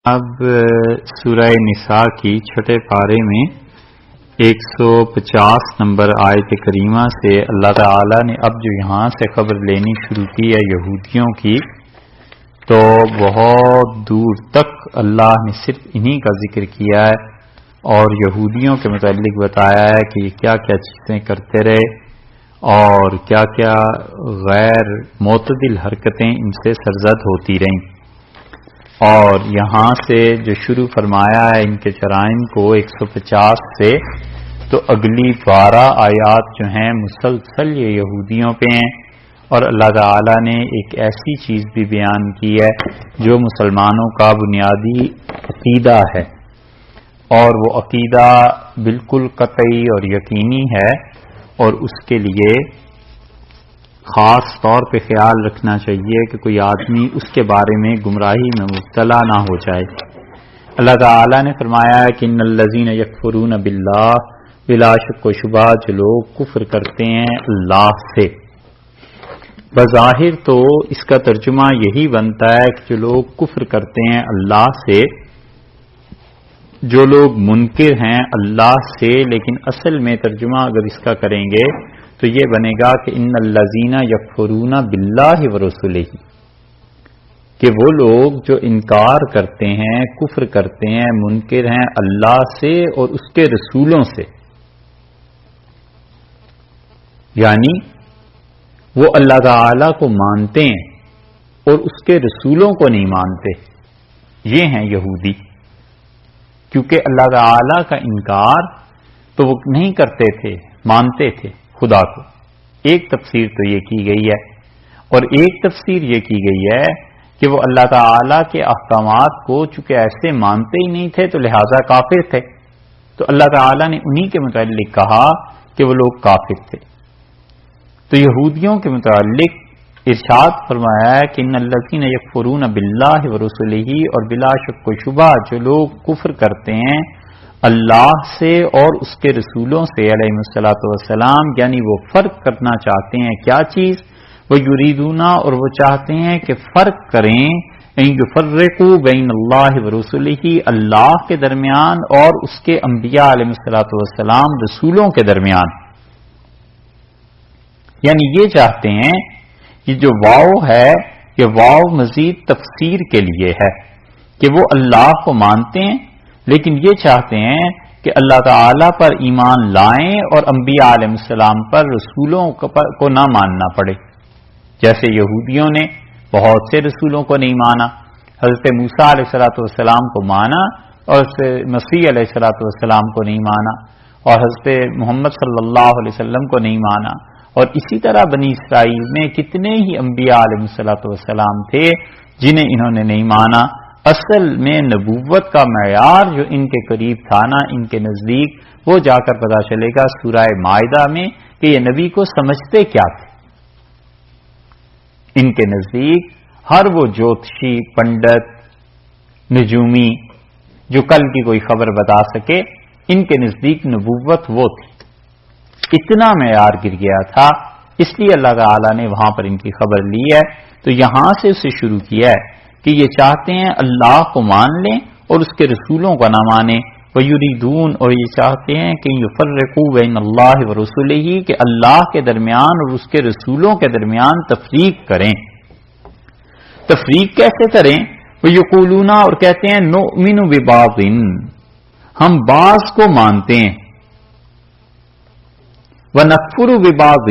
اب سورہ نساء کی چھٹے پارے میں 150 نمبر آیت کریمہ سے اللہ تعالی نے اب جو یہاں سے خبر لینی شروع کی ہے یہودیوں کی، تو بہت دور تک اللہ نے صرف انہی کا ذکر کیا ہے اور یہودیوں کے متعلق بتایا ہے کہ یہ کیا کیا چیزیں کرتے رہے اور کیا کیا غیر معتدل حرکتیں ان سے سرزد ہوتی رہیں، اور یہاں سے جو شروع فرمایا ہے ان کے جرائم کو 150 سے، تو اگلی 12 آیات جو ہیں مسلسل یہ یہودیوں پہ ہیں، اور اللہ تعالی نے ایک ایسی چیز بھی بیان کی ہے جو مسلمانوں کا بنیادی عقیدہ ہے، اور وہ عقیدہ بالکل قطعی اور یقینی ہے، اور اس کے لیے خاص طور پہ خیال رکھنا چاہیے کہ کوئی آدمی اس کے بارے میں گمراہی میں مبتلا نہ ہو جائے۔ اللہ تعالی نے فرمایا ہے کہ ان الذین یکفرون باللہ، بلا شک و شبہ جو لوگ کفر کرتے ہیں اللہ سے۔ بظاہر تو اس کا ترجمہ یہی بنتا ہے کہ جو لوگ کفر کرتے ہیں اللہ سے، جو لوگ منکر ہیں اللہ سے، لیکن اصل میں ترجمہ اگر اس کا کریں گے تو یہ بنے گا کہ ان الذین یکفرون باللہ ورسلہ، کہ وہ لوگ جو انکار کرتے ہیں، کفر کرتے ہیں، منکر ہیں اللہ سے اور اس کے رسولوں سے، یعنی وہ اللہ تعالی کو مانتے ہیں اور اس کے رسولوں کو نہیں مانتے، یہ ہیں یہودی۔ کیونکہ اللہ تعالی کا انکار تو وہ نہیں کرتے تھے، مانتے تھے خدا کو۔ ایک تفسیر تو یہ کی گئی ہے، اور ایک تفسیر یہ کی گئی ہے کہ وہ اللہ تعالی کے احکامات کو چونکہ ایسے مانتے ہی نہیں تھے تو لہذا کافر تھے، تو اللہ تعالی نے انہی کے متعلق کہا کہ وہ لوگ کافر تھے۔ تو یہودیوں کے متعلق ارشاد فرمایا ہے کہ ان الذین یکفرون باللہ ورسلہ، اور بلا شک و شبہ جو لوگ کفر کرتے ہیں اللہ سے اور اس کے رسولوں سے علیہ الصلوۃ والسلام، یعنی وہ فرق کرنا چاہتے ہیں کیا چیز، وہ یریدون، اور وہ چاہتے ہیں کہ فرق کریں، ان یفرقوا بین اللہ ورسلہ، اللہ کے درمیان اور اس کے انبیاء علیہ الصلوۃ والسلام رسولوں کے درمیان، یعنی یہ چاہتے ہیں کہ جو واو ہے یہ واو مزید تفسیر کے لیے ہے کہ وہ اللہ کو مانتے ہیں لیکن یہ چاہتے ہیں کہ اللہ تعالی پر ایمان لائیں اور انبیاء علیہ السلام پر، رسولوں کو نہ ماننا پڑے۔ جیسے یہودیوں نے بہت سے رسولوں کو نہیں مانا، حضرت موسیٰ علیہ الصلوۃ والسلام کو مانا اور مسیح علیہ الصلوۃ والسلام کو نہیں مانا، اور حضرت محمد صلی اللہ علیہ وسلم کو نہیں مانا، اور اسی طرح بنی اسرائیل میں کتنے ہی انبیاء علیہ الصلوۃ والسلام تھے جنہیں انہوں نے نہیں مانا۔ اصل میں نبوت کا معیار جو ان کے قریب تھا نا، ان کے نزدیک، وہ جا کر پتہ چلے گا سورہ مائدہ میں کہ یہ نبی کو سمجھتے کیا تھے۔ ان کے نزدیک ہر وہ جوتشی، پنڈت، نجومی جو کل کی کوئی خبر بتا سکے، ان کے نزدیک نبوت وہ تھی۔ اتنا معیار گر گیا تھا، اس لیے اللہ تعالی نے وہاں پر ان کی خبر لی ہے، تو یہاں سے اسے شروع کیا ہے کہ یہ چاہتے ہیں اللہ کو مان لیں اور اس کے رسولوں کو نہ مانیں، وَيُرِيدُونَ، اور یہ چاہتے ہیں کہ يُفَرِّقُوا بَيْنَ اللَّهِ وَرُسُلِهِ، کہ اللہ کے درمیان اور اس کے رسولوں کے درمیان تفریق کریں۔ تفریق کیسے کریں؟ وَيَقُولُونَ، اور کہتے ہیں نُؤْمِنُ بِبَعْضٍ، ہم بعض کو مانتے ہیں، وَنَكْفُرُ بِبَعْضٍ،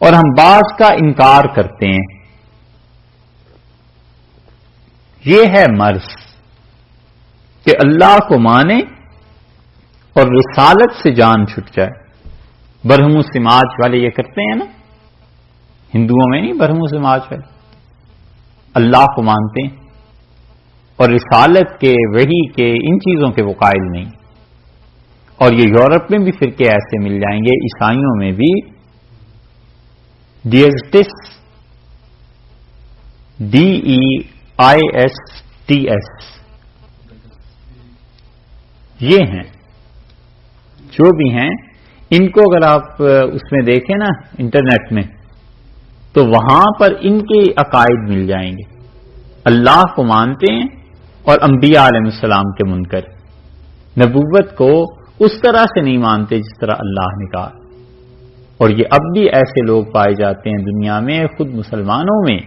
اور ہم بعض کا انکار کرتے ہیں۔ یہ ہے مرض کہ اللہ کو مانے اور رسالت سے جان چھٹ جائے۔ برہم سماج والے یہ کرتے ہیں نا، ہندوؤں میں نہیں، برہم سماج والے اللہ کو مانتے ہیں اور رسالت کے، وحی کے، ان چیزوں کے وہ قائل نہیں۔ اور یہ یورپ میں بھی فرقے ایسے مل جائیں گے، عیسائیوں میں بھی ڈیزٹس، DEISTS، یہ ہیں جو بھی ہیں، ان کو اگر آپ اس میں دیکھیں نا انٹرنیٹ میں، تو وہاں پر ان کے عقائد مل جائیں گے۔ اللہ کو مانتے ہیں اور انبیاء علیہ السلام کے منکر نبوت کو اس طرح سے نہیں مانتے جس طرح اللہ نے کہا. اور یہ اب بھی ایسے لوگ پائے جاتے ہیں دنیا میں، خود مسلمانوں میں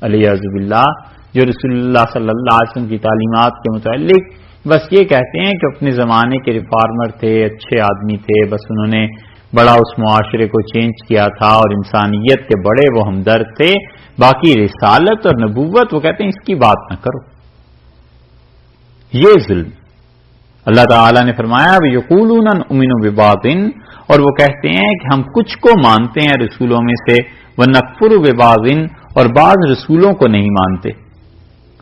علیہ باللہ، جو رسول اللہ صلی اللہ علیہ وسلم کی تعلیمات کے متعلق بس یہ کہتے ہیں کہ اپنے زمانے کے ریفارمر تھے، اچھے آدمی تھے، بس انہوں نے بڑا اس معاشرے کو چینج کیا تھا اور انسانیت کے بڑے وہ ہمدرد تھے، باقی رسالت اور نبوت وہ کہتے ہیں اس کی بات نہ کرو. یہ ظلم اللہ تعالیٰ نے فرمایا یقولون نؤمن ببعض، اور وہ کہتے ہیں کہ ہم کچھ کو مانتے ہیں رسولوں میں سے، ونکفر ببعض، اور بعض رسولوں کو نہیں مانتے.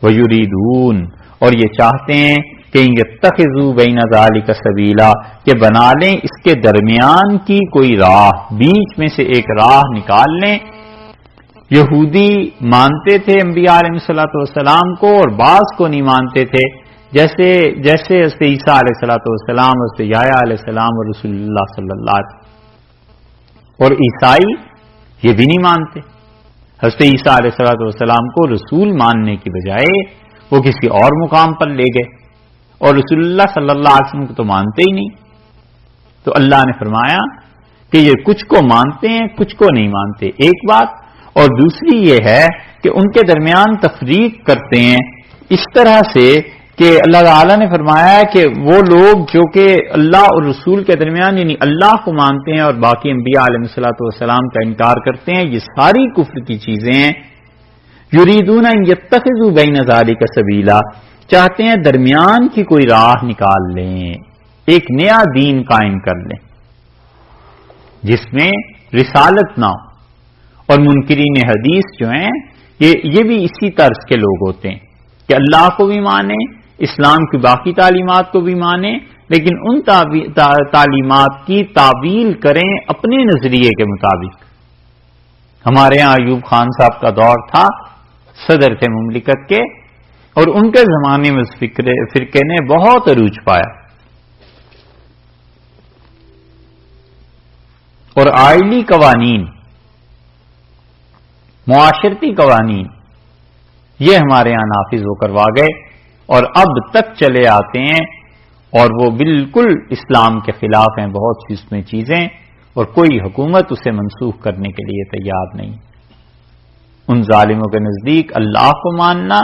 ویریدون، اور یہ چاہتے ہیں کہ یتخذوا بین ذلک سبیلا، کہ بنا لیں اس کے درمیان کی کوئی راہ، بیچ میں سے ایک راہ نکال لیں. یہودی مانتے تھے انبیاء علیہ الصلوۃ والسلام کو اور بعض کو نہیں مانتے تھے، جیسے حضرت عیسیٰ علیہ الصلوۃ والسلام، حضرت یحییٰ علیہ السلام اور رسول اللہ صلی اللہ علیہ وسلم. اور عیسائی یہ بھی نہیں مانتے. حضرت عیسیٰ علیہ الصلوۃ والسلام کو رسول ماننے کی بجائے وہ کسی اور مقام پر لے گئے، اور رسول اللہ صلی اللہ علیہ وسلم کو تو مانتے ہی نہیں. تو اللہ نے فرمایا کہ یہ کچھ کو مانتے ہیں کچھ کو نہیں مانتے، ایک بات. اور دوسری یہ ہے کہ ان کے درمیان تفریق کرتے ہیں اس طرح سے کہ اللہ تعالیٰ نے فرمایا کہ وہ لوگ جو کہ اللہ اور رسول کے درمیان یعنی اللہ کو مانتے ہیں اور باقی انبیاء علیہ الصلوۃ والسلام کا انکار کرتے ہیں، یہ ساری کفر کی چیزیں ہیں. یریدون ان یتخذوا بین ذلک سبیلا، چاہتے ہیں درمیان کی کوئی راہ نکال لیں، ایک نیا دین قائم کر لیں جس میں رسالت نہ ہو. اور منکرین حدیث جو ہیں یہ بھی اسی طرز کے لوگ ہوتے ہیں کہ اللہ کو بھی مانیں، اسلام کی باقی تعلیمات کو بھی مانیں، لیکن ان تعلیمات کی تعویل کریں اپنے نظریے کے مطابق. ہمارے ہاں ایوب خان صاحب کا دور تھا، صدر تھے مملکت کے، اور ان کے زمانے میں اس فرقے نے بہت عروج پایا. اور آئلی قوانین، معاشرتی قوانین، یہ ہمارے یہاں نافذ ہو کروا گئے اور اب تک چلے آتے ہیں، اور وہ بالکل اسلام کے خلاف ہیں بہت سی اس میں چیزیں، اور کوئی حکومت اسے منسوخ کرنے کے لیے تیار نہیں. ان ظالموں کے نزدیک اللہ کو ماننا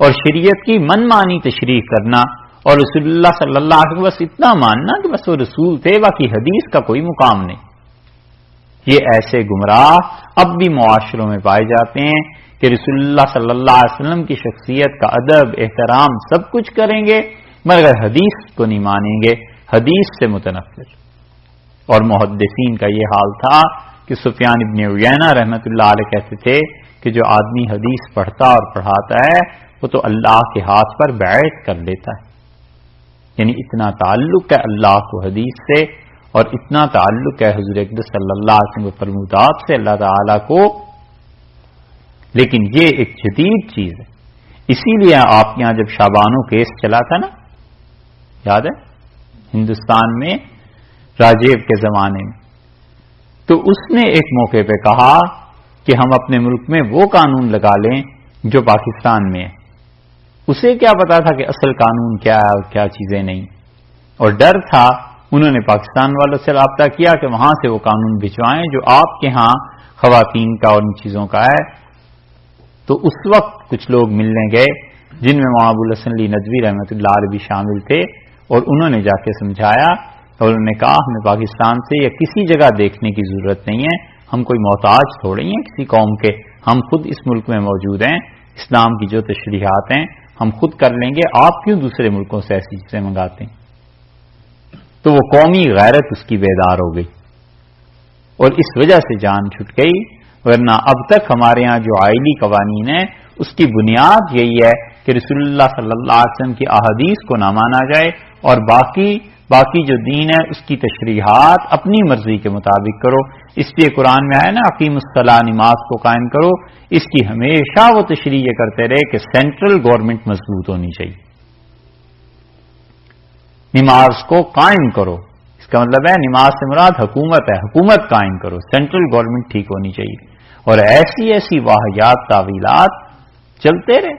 اور شریعت کی من مانی تشریح کرنا اور رسول اللہ صلی اللہ علیہ وسلم بس اتنا ماننا کہ بس وہ رسول تھے، باقی حدیث کا کوئی مقام نہیں. یہ ایسے گمراہ اب بھی معاشروں میں پائے جاتے ہیں کہ رسول اللہ صلی اللہ علیہ وسلم کی شخصیت کا ادب احترام سب کچھ کریں گے مگر حدیث کو نہیں مانیں گے، حدیث سے متنفر. اور محدثین کا یہ حال تھا کہ سفیان ابن عیینہ رحمۃ اللہ علیہ کہتے تھے کہ جو آدمی حدیث پڑھتا اور پڑھاتا ہے وہ تو اللہ کے ہاتھ پر بیعت کر لیتا ہے. یعنی اتنا تعلق ہے اللہ کو حدیث سے، اور اتنا تعلق ہے حضور اقدس صلی اللہ علیہ وسلم کے فرمودات سے اللہ تعالی کو. لیکن یہ ایک جدید چیز ہے. اسی لیے آپ یہاں جب شابانو کیس چلا تھا نا، یاد ہے ہندوستان میں راجیو کے زمانے میں، تو اس نے ایک موقع پہ کہا کہ ہم اپنے ملک میں وہ قانون لگا لیں جو پاکستان میں ہے. اسے کیا پتا تھا کہ اصل قانون کیا ہے اور کیا چیزیں نہیں، اور ڈر تھا. انہوں نے پاکستان والوں سے رابطہ کیا کہ وہاں سے وہ قانون بھجوائیں جو آپ کے ہاں خواتین کا اور ان چیزوں کا ہے. تو اس وقت کچھ لوگ ملنے گئے جن میں مولانا ابو الحسن علی ندوی رحمۃ اللہ علیہ بھی شامل تھے، اور انہوں نے جا کے سمجھایا اور انہوں نے کہا ہمیں پاکستان سے یا کسی جگہ دیکھنے کی ضرورت نہیں ہے، ہم کوئی محتاج تھوڑے ہیں کسی قوم کے، ہم خود اس ملک میں موجود ہیں، اسلام کی جو تشریحات ہیں ہم خود کر لیں گے، آپ کیوں دوسرے ملکوں سے ایسی چیزیں منگاتے ہیں. تو وہ قومی غیرت اس کی بیدار ہو گئی اور اس وجہ سے جان چھٹ گئی. ورنہ اب تک ہمارے ہاں جو آئلی قوانین ہیں اس کی بنیاد یہی ہے کہ رسول اللہ صلی اللہ علیہ وسلم کی احادیث کو نہ مانا جائے اور باقی جو دین ہے اس کی تشریحات اپنی مرضی کے مطابق کرو. اس لیے قرآن میں آیا نا اقیم الصلاۃ، نماز کو قائم کرو. اس کی ہمیشہ وہ تشریح یہ کرتے رہے کہ سینٹرل گورنمنٹ مضبوط ہونی چاہیے، نماز کو قائم کرو. اس کا مطلب ہے نماز سے مراد حکومت ہے، حکومت قائم کرو، سینٹرل گورنمنٹ ٹھیک ہونی چاہیے. اور ایسی واحیات تعویلات چلتے رہے.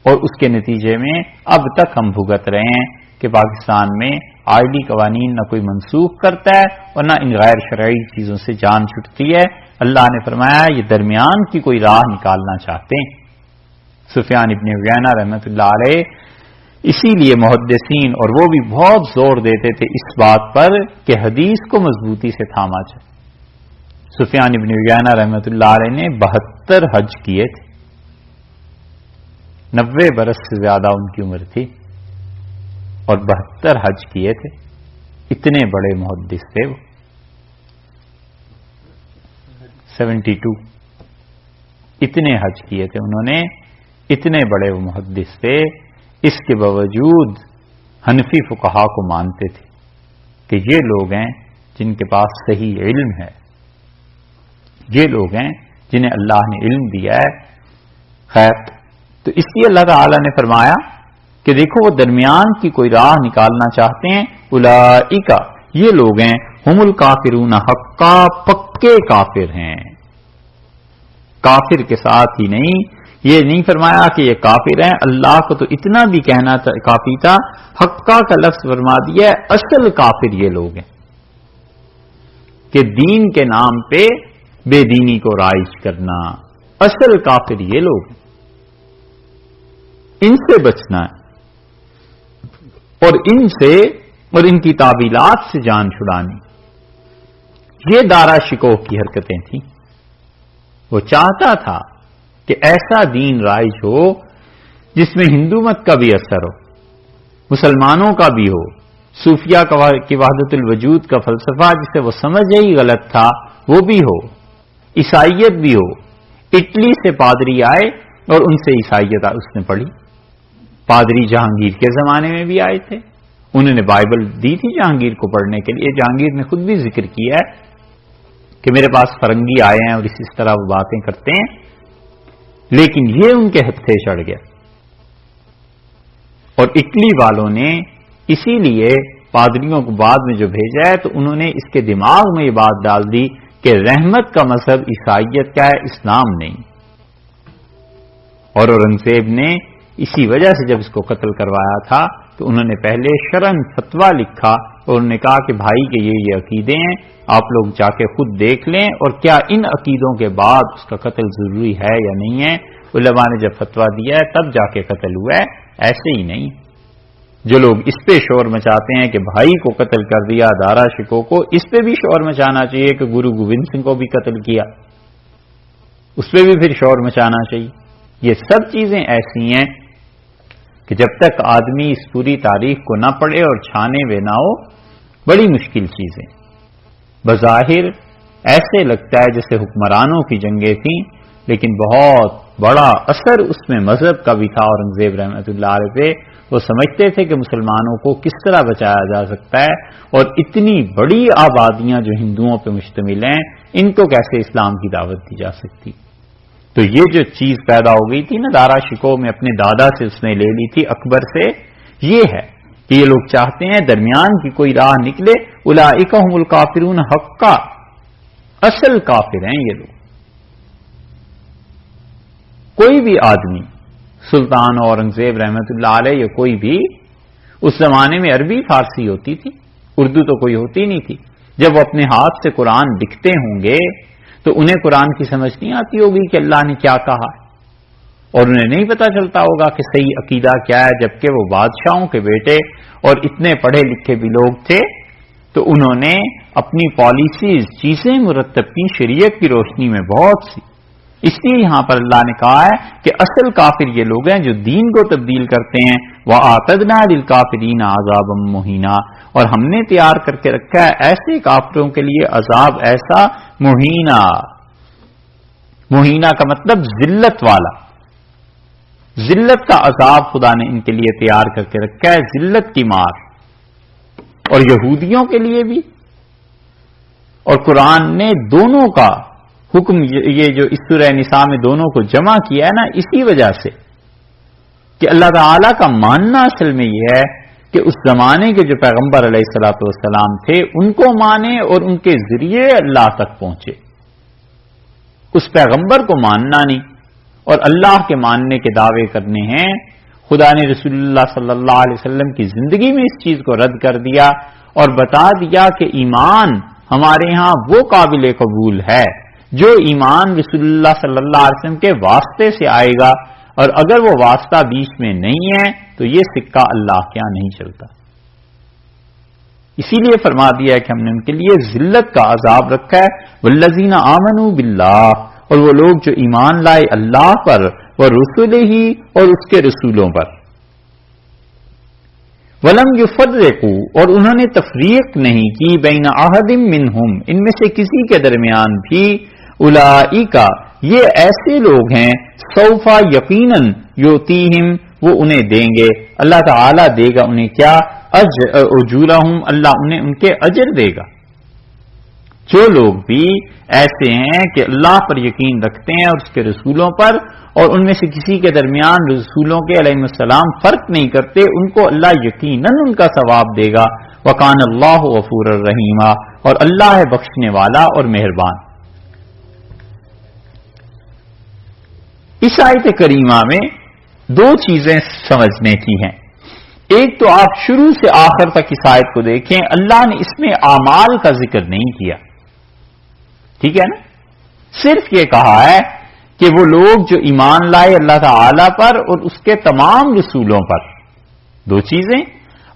اور اس کے نتیجے میں اب تک ہم بھگت رہے ہیں کہ پاکستان میں آئلی قوانین نہ کوئی منسوخ کرتا ہے اور نہ ان غیر شرعی چیزوں سے جان چھٹتی ہے. اللہ نے فرمایا یہ درمیان کی کوئی راہ نکالنا چاہتے ہیں. سفیان ابن عیینہ رحمۃ اللہ علیہ اسی لیے محدثین اور وہ بھی بہت زور دیتے تھے اس بات پر کہ حدیث کو مضبوطی سے تھاما جائے. سفیان ابن عیینہ رحمۃ اللہ علیہ نے 72 حج کیے تھے. 90 برس سے زیادہ ان کی عمر تھی اور 72 حج کیے تھے. اتنے بڑے محدث تھے وہ. 72 اتنے حج کیے تھے انہوں نے. اتنے بڑے وہ محدث تھے. اس کے باوجود حنفی فقہا کو مانتے تھے کہ یہ لوگ ہیں جن کے پاس صحیح علم ہے. یہ لوگ ہیں جنہیں اللہ نے علم دیا ہے. خیر تو اس لیے اللہ تعالی نے فرمایا کہ دیکھو وہ درمیان کی کوئی راہ نکالنا چاہتے ہیں. اولئک یہ لوگ ہیں ہم الکافرون حقا پکے کافر ہیں. کافر کے ساتھ ہی نہیں یہ نہیں فرمایا کہ یہ کافر ہیں. اللہ کو تو اتنا بھی کہنا کافی تھا. حقا کا لفظ فرما دیا ہے. اصل کافر یہ لوگ ہیں کہ دین کے نام پہ بے دینی کو رائج کرنا. اصل کافر یہ لوگ ہیں. ان سے بچنا ہے اور ان سے اور ان کی تعویلات سے جان چھڑانی. یہ دارا شکوہ کی حرکتیں تھیں. وہ چاہتا تھا کہ ایسا دین رائج ہو جس میں ہندو مت کا بھی اثر ہو, مسلمانوں کا بھی ہو, صوفیہ کی وحدت الوجود کا فلسفہ جسے وہ سمجھے ہی غلط تھا وہ بھی ہو, عیسائیت بھی ہو. اٹلی سے پادری آئے اور ان سے عیسائیت اس نے پڑھی. پادری جہانگیر کے زمانے میں بھی آئے تھے. انہوں نے بائبل دی تھی جہانگیر کو پڑھنے کے لیے. جہانگیر نے خود بھی ذکر کیا ہے کہ میرے پاس فرنگی آئے ہیں اور اس طرح وہ باتیں کرتے ہیں. لیکن یہ ان کے ہتھے چڑھ گیا اور اٹلی والوں نے اسی لیے پادریوں کو بعد میں جو بھیجا ہے تو انہوں نے اس کے دماغ میں یہ بات ڈال دی کہ رحمت کا مذہب عیسائیت کا ہے, اسلام نہیں. اور اورنگزیب نے اسی وجہ سے جب اس کو قتل کروایا تھا تو انہوں نے پہلے شرعن فتویٰ لکھا اور انہوں نے کہا کہ بھائی کے یہ عقیدے ہیں, آپ لوگ جا کے خود دیکھ لیں اور کیا ان عقیدوں کے بعد اس کا قتل ضروری ہے یا نہیں ہے. علماء نے جب فتویٰ دیا ہے تب جا کے قتل ہوا ہے, ایسے ہی نہیں. جو لوگ اس پہ شور مچاتے ہیں کہ بھائی کو قتل کر دیا دارا شکو کو, اس پہ بھی شور مچانا چاہیے کہ گرو گوبند سنگھ کو بھی قتل کیا, اس پہ بھی پھر شور مچانا چاہیے. یہ سب چیزیں ایسی ہیں کہ جب تک آدمی اس پوری تاریخ کو نہ پڑھے اور چھانے ہوئے نہ ہو بڑی مشکل چیزیں. بظاہر ایسے لگتا ہے جیسے حکمرانوں کی جنگیں تھیں, لیکن بہت بڑا اثر اس میں مذہب کا بھی تھا اورنگزیب رحمۃ اللہ علیہ پہ. وہ سمجھتے تھے کہ مسلمانوں کو کس طرح بچایا جا سکتا ہے اور اتنی بڑی آبادیاں جو ہندوؤں پہ مشتمل ہیں ان کو کیسے اسلام کی دعوت دی جا سکتی. تو یہ جو چیز پیدا ہو گئی تھی نا دارا شکو میں, اپنے دادا سے اس نے لے لی تھی اکبر سے, یہ ہے کہ یہ لوگ چاہتے ہیں درمیان کی کوئی راہ نکلے. اولئک هم الکافرون حقا, اصل کافر ہیں یہ لوگ. کوئی بھی آدمی سلطان اورنگزیب رحمت اللہ علیہ یا کوئی بھی, اس زمانے میں عربی فارسی ہوتی تھی, اردو تو کوئی ہوتی نہیں تھی. جب وہ اپنے ہاتھ سے قرآن لکھتے ہوں گے تو انہیں قرآن کی سمجھ نہیں آتی ہوگی کہ اللہ نے کیا کہا ہے, اور انہیں نہیں پتا چلتا ہوگا کہ صحیح عقیدہ کیا ہے. جبکہ وہ بادشاہوں کے بیٹے اور اتنے پڑھے لکھے بھی لوگ تھے تو انہوں نے اپنی پالیسیز چیزیں مرتب کی شریعت کی روشنی میں بہت سی. اس لیے یہاں پر اللہ نے کہا ہے کہ اصل کافر یہ لوگ ہیں جو دین کو تبدیل کرتے ہیں. وَأَعْتَدْنَا لِلْكَافِرِينَ عَذَابًا مُهِينًا, اور ہم نے تیار کر کے رکھا ہے ایسے کافروں کے لیے عذاب ایسا مہینہ. مہینہ کا مطلب ذلت والا, ذلت کا عذاب خدا نے ان کے لیے تیار کر کے رکھا ہے, ذلت کی مار. اور یہودیوں کے لیے بھی. اور قرآن نے دونوں کا حکم, یہ جو اس سورہ نساء میں دونوں کو جمع کیا ہے نا, اسی وجہ سے کہ اللہ تعالی کا ماننا اصل میں یہ ہے کہ اس زمانے کے جو پیغمبر علیہ الصلوۃ والسلام تھے ان کو مانے اور ان کے ذریعے اللہ تک پہنچے. اس پیغمبر کو ماننا نہیں, اور اللہ کے ماننے کے دعوے کرنے ہیں، خدا نے رسول اللہ صلی اللہ علیہ وسلم کی زندگی میں اس چیز کو رد کر دیا اور بتا دیا کہ ایمان ہمارے ہاں وہ قابل قبول ہے جو ایمان رسول اللہ صلی اللہ علیہ وسلم کے واسطے سے آئے گا، اور اگر وہ واسطہ بیچ میں نہیں ہے تو یہ سکہ اللہ کے یہاں نہیں چلتا۔ اسی لیے فرما دیا ہے کہ ہم نے ان کے لیے ذلت کا عذاب رکھا ہے، والذین آمنوا باللہ، اور وہ لوگ جو ایمان لائے اللہ پر، ورسلہ، اور اس کے رسولوں پر، ولم یفرقوا، اور انہوں نے تفریق نہیں کی، بین احد منہم، ان میں سے کسی کے درمیان بھی، اولئک، یہ ایسے لوگ ہیں، سوف یقیناً یؤتیہم، وہ انہیں دیں گے، اللہ تعالی دے گا انہیں کیا، اجورہم، اللہ انہیں ان کے اجر دے گا۔ جو لوگ بھی ایسے ہیں کہ اللہ پر یقین رکھتے ہیں اور اس کے رسولوں پر، اور ان میں سے کسی کے درمیان رسولوں کے علیہ السلام فرق نہیں کرتے، ان کو اللہ یقیناً ان کا ثواب دے گا، وکان اللہ غفورا رحیما، اور اللہ ہے بخشنے والا اور مہربان۔ اس آیت کریمہ میں دو چیزیں سمجھنے کی ہیں۔ ایک تو آپ شروع سے آخر تک اس آیت کو دیکھیں، اللہ نے اس میں اعمال کا ذکر نہیں کیا، ٹھیک ہے نا، صرف یہ کہا ہے کہ وہ لوگ جو ایمان لائے اللہ تعالی پر اور اس کے تمام رسولوں پر، دو چیزیں،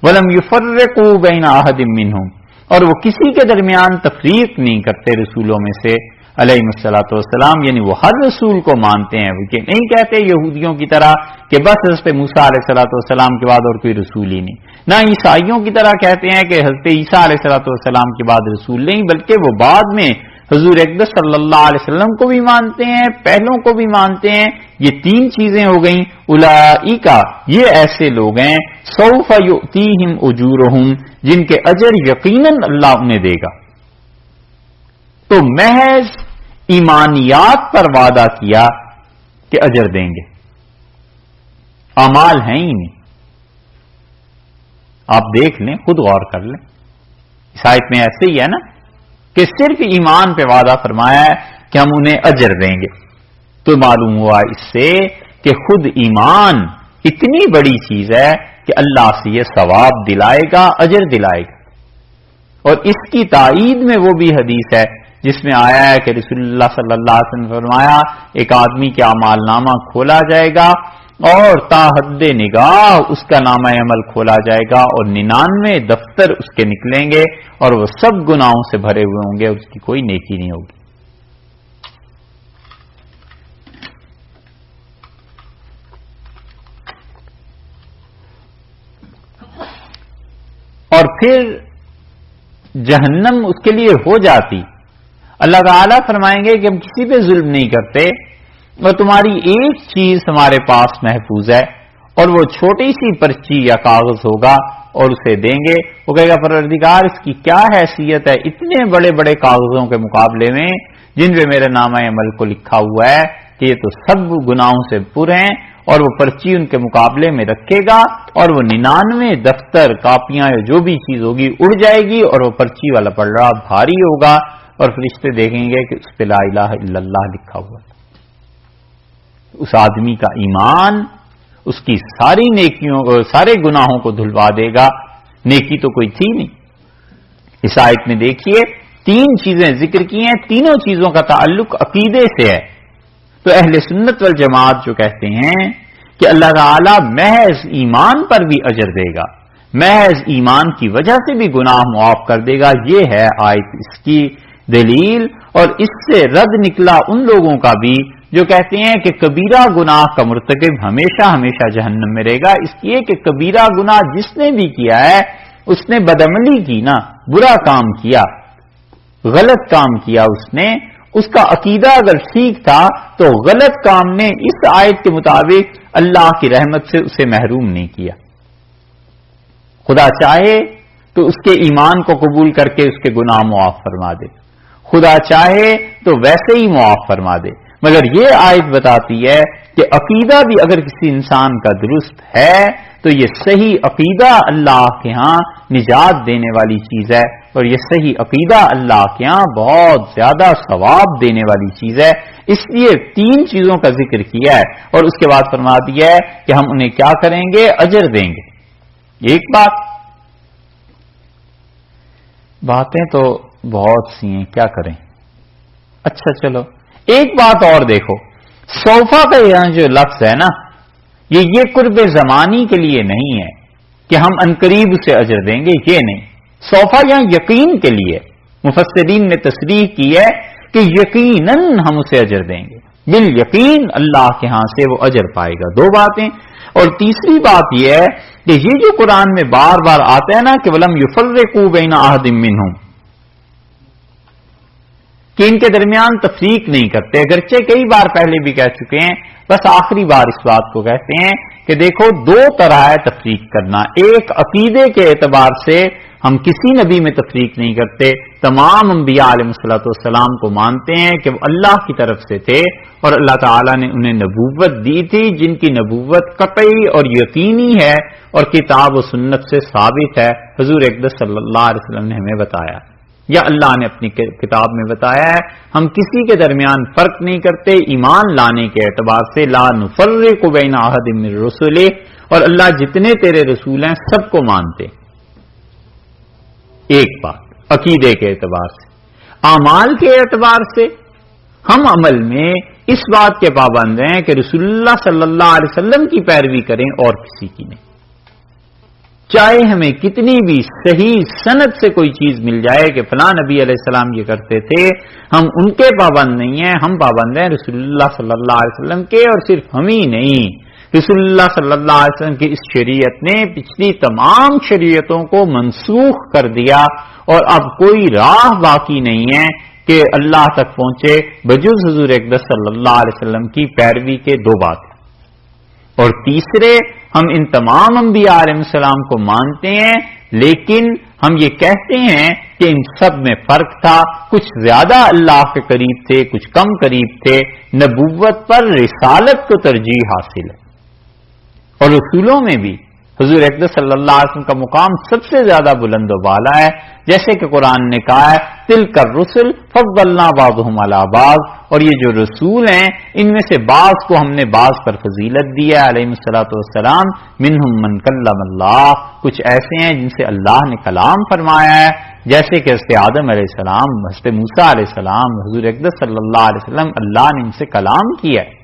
وَلَمْ يُفَرِّقُوا بَيْنَ أَحَدٍ مِّنْهُمْ، اور وہ کسی کے درمیان تفریق نہیں کرتے رسولوں میں سے علیہ الصلوۃ والسلام، یعنی وہ ہر رسول کو مانتے ہیں، وہ کہ نہیں کہتے یہودیوں کی طرح کہ بس حضرت موسیٰ علیہ الصلوۃ والسلام کے بعد اور کوئی رسول ہی نہیں، نہ عیسائیوں کی طرح کہتے ہیں کہ حضرت عیسیٰ علیہ الصلوۃ والسلام کے بعد رسول نہیں، بلکہ وہ بعد میں حضور اقدس صلی اللہ علیہ وسلم کو بھی مانتے ہیں، پہلوں کو بھی مانتے ہیں۔ یہ تین چیزیں ہو گئیں۔ اولئک، یہ ایسے لوگ ہیں، سوف یؤتیہم اجورہم، جن کے اجر یقیناً اللہ انہیں دے گا۔ تو محض ایمانیات پر وعدہ کیا کہ اجر دیں گے، اعمال ہیں ہی نہیں۔ آپ دیکھ لیں، خود غور کر لیں، اس آیت میں ایسے ہی ہے نا کہ صرف ایمان پہ وعدہ فرمایا ہے کہ ہم انہیں اجر دیں گے، تو معلوم ہوا اس سے کہ خود ایمان اتنی بڑی چیز ہے کہ اللہ سے یہ ثواب دلائے گا، اجر دلائے گا۔ اور اس کی تائید میں وہ بھی حدیث ہے جس میں آیا ہے کہ رسول اللہ صلی اللہ علیہ وسلم نے فرمایا ایک آدمی کا اعمال نامہ کھولا جائے گا اور تا حد نگاہ اس کا نامہ عمل کھولا جائے گا، اور 99 دفتر اس کے نکلیں گے اور وہ سب گناہوں سے بھرے ہوئے ہوں گے، اس کی کوئی نیکی نہیں ہوگی۔ اور پھر جہنم اس کے لیے ہو جاتی، اللہ تعالیٰ فرمائیں گے کہ ہم کسی پہ ظلم نہیں کرتے اور تمہاری ایک چیز ہمارے پاس محفوظ ہے، اور وہ چھوٹی سی پرچی یا کاغذ ہوگا اور اسے دیں گے، وہ کہے گا پروردگار اس کی کیا حیثیت ہے اتنے بڑے بڑے کاغذوں کے مقابلے میں جن پہ میرے نامہ عمل کو لکھا ہوا ہے کہ یہ تو سب گناہوں سے پر ہیں، اور وہ پرچی ان کے مقابلے میں رکھے گا اور وہ 99 دفتر کاپیاں یا جو بھی چیز ہوگی اڑ جائے گی، اور وہ پرچی والا پلڑا بھاری ہوگا، اور فرشتے دیکھیں گے کہ اس پہ لا الہ الا اللہ لکھا ہوا۔ اس آدمی کا ایمان اس کی ساری نیکیوں سارے گناہوں کو دھلوا دے گا، نیکی تو کوئی تھی نہیں۔ اس آیت میں دیکھیے 3 چیزیں ذکر کی ہیں، تینوں چیزوں کا تعلق عقیدے سے ہے۔ تو اہل سنت والجماعت جو کہتے ہیں کہ اللہ تعالی محض ایمان پر بھی اجر دے گا، محض ایمان کی وجہ سے بھی گناہ معاف کر دے گا، یہ ہے آیت اس کی دلیل۔ اور اس سے رد نکلا ان لوگوں کا بھی جو کہتے ہیں کہ کبیرہ گناہ کا مرتکب ہمیشہ ہمیشہ جہنم میں رہے گا، اس لیے کہ کبیرہ گناہ جس نے بھی کیا ہے اس نے بدعملی کی نا، برا کام کیا، غلط کام کیا، اس کا عقیدہ اگر ٹھیک تھا تو غلط کام نے اس آیت کے مطابق اللہ کی رحمت سے اسے محروم نہیں کیا۔ خدا چاہے تو اس کے ایمان کو قبول کر کے اس کے گناہ معاف فرما دے، خدا چاہے تو ویسے ہی معاف فرما دے، مگر یہ آیت بتاتی ہے کہ عقیدہ بھی اگر کسی انسان کا درست ہے تو یہ صحیح عقیدہ اللہ کے ہاں نجات دینے والی چیز ہے، اور یہ صحیح عقیدہ اللہ کے یہاں بہت زیادہ ثواب دینے والی چیز ہے. اس لیے 3 چیزوں کا ذکر کیا ہے اور اس کے بعد فرما دیا ہے کہ ہم انہیں کیا کریں گے؟ اجر دیں گے. ایک باتیں تو بہت سی ہیں، کیا کریں. اچھا چلو ایک بات اور دیکھو، صوفہ کا یہاں جو لفظ ہے نا، یہ قرب زمانی کے لیے نہیں ہے کہ ہم انقریب اسے اجر دیں گے، یہ نہیں. صوفہ یہاں یقین کے لیے. مفسرین نے تصریح کی ہے کہ یقیناً ہم اسے اجر دیں گے، بالیقین اللہ کے ہاں سے وہ اجر پائے گا. 2 باتیں. اور تیسری بات یہ ہے کہ یہ جو قرآن میں بار بار آتا ہے نا کہ وَلَمْ يُفَرِّقُوا بَيْنَ أَحَدٍ مِّنْهُمْ، کہ ان کے درمیان تفریق نہیں کرتے، اگرچہ کئی بار پہلے بھی کہہ چکے ہیں، بس آخری بار اس بات کو کہتے ہیں کہ دیکھو 2 طرح ہے تفریق کرنا. ایک عقیدے کے اعتبار سے ہم کسی نبی میں تفریق نہیں کرتے، تمام انبیاء علیہ الصلوۃ والسلام کو مانتے ہیں کہ وہ اللہ کی طرف سے تھے اور اللہ تعالیٰ نے انہیں نبوت دی تھی، جن کی نبوت قطعی اور یقینی ہے اور کتاب و سنت سے ثابت ہے. حضور اقدس صلی اللہ علیہ وسلم نے ہمیں بتایا یا اللہ نے اپنی کتاب میں بتایا ہے. ہم کسی کے درمیان فرق نہیں کرتے ایمان لانے کے اعتبار سے. لا نفرق بین احد من رسلہ، اور اللہ جتنے تیرے رسول ہیں سب کو مانتے. ایک بات عقیدے کے اعتبار سے. اعمال کے اعتبار سے ہم عمل میں اس بات کے پابند ہیں کہ رسول اللہ صلی اللہ علیہ وسلم کی پیروی کریں اور کسی کی نہیں. چاہے ہمیں کتنی بھی صحیح سند سے کوئی چیز مل جائے کہ فلاں نبی علیہ السلام یہ کرتے تھے، ہم ان کے پابند نہیں ہیں، ہم پابند ہیں رسول اللہ صلی اللہ علیہ وسلم کے. اور صرف ہم ہی نہیں، رسول اللہ صلی اللہ علیہ وسلم کی اس شریعت نے پچھلی تمام شریعتوں کو منسوخ کر دیا اور اب کوئی راہ باقی نہیں ہے کہ اللہ تک پہنچے بجز حضور اقدس صلی اللہ علیہ وسلم کی پیروی کے. 2 باتیں. اور تیسرے، ہم ان تمام انبیاء علیہ السلام کو مانتے ہیں، لیکن ہم یہ کہتے ہیں کہ ان سب میں فرق تھا. کچھ زیادہ اللہ کے قریب تھے، کچھ کم قریب تھے. نبوت پر رسالت کو ترجیح حاصل ہے. اور رسولوں میں بھی حضور اقدس صلی اللہ علیہ وسلم کا مقام سب سے زیادہ بلند و بالا ہے. جیسے کہ قرآن نے کہا ہے تلک الرسل فضلنا بعضهم علی بعض، اور یہ جو رسول ہیں ان میں سے بعض کو ہم نے بعض پر فضیلت دی ہے علیہ الصلوۃ والسلام. منہم من کلم اللہ، کچھ ایسے ہیں جن سے اللہ نے کلام فرمایا ہے، جیسے کہ حضرت آدم علیہ السلام، حضرت موسیٰ علیہ السلام، حضور اقدس صلی اللہ علیہ وسلم، اللہ نے ان سے کلام کیا ہے.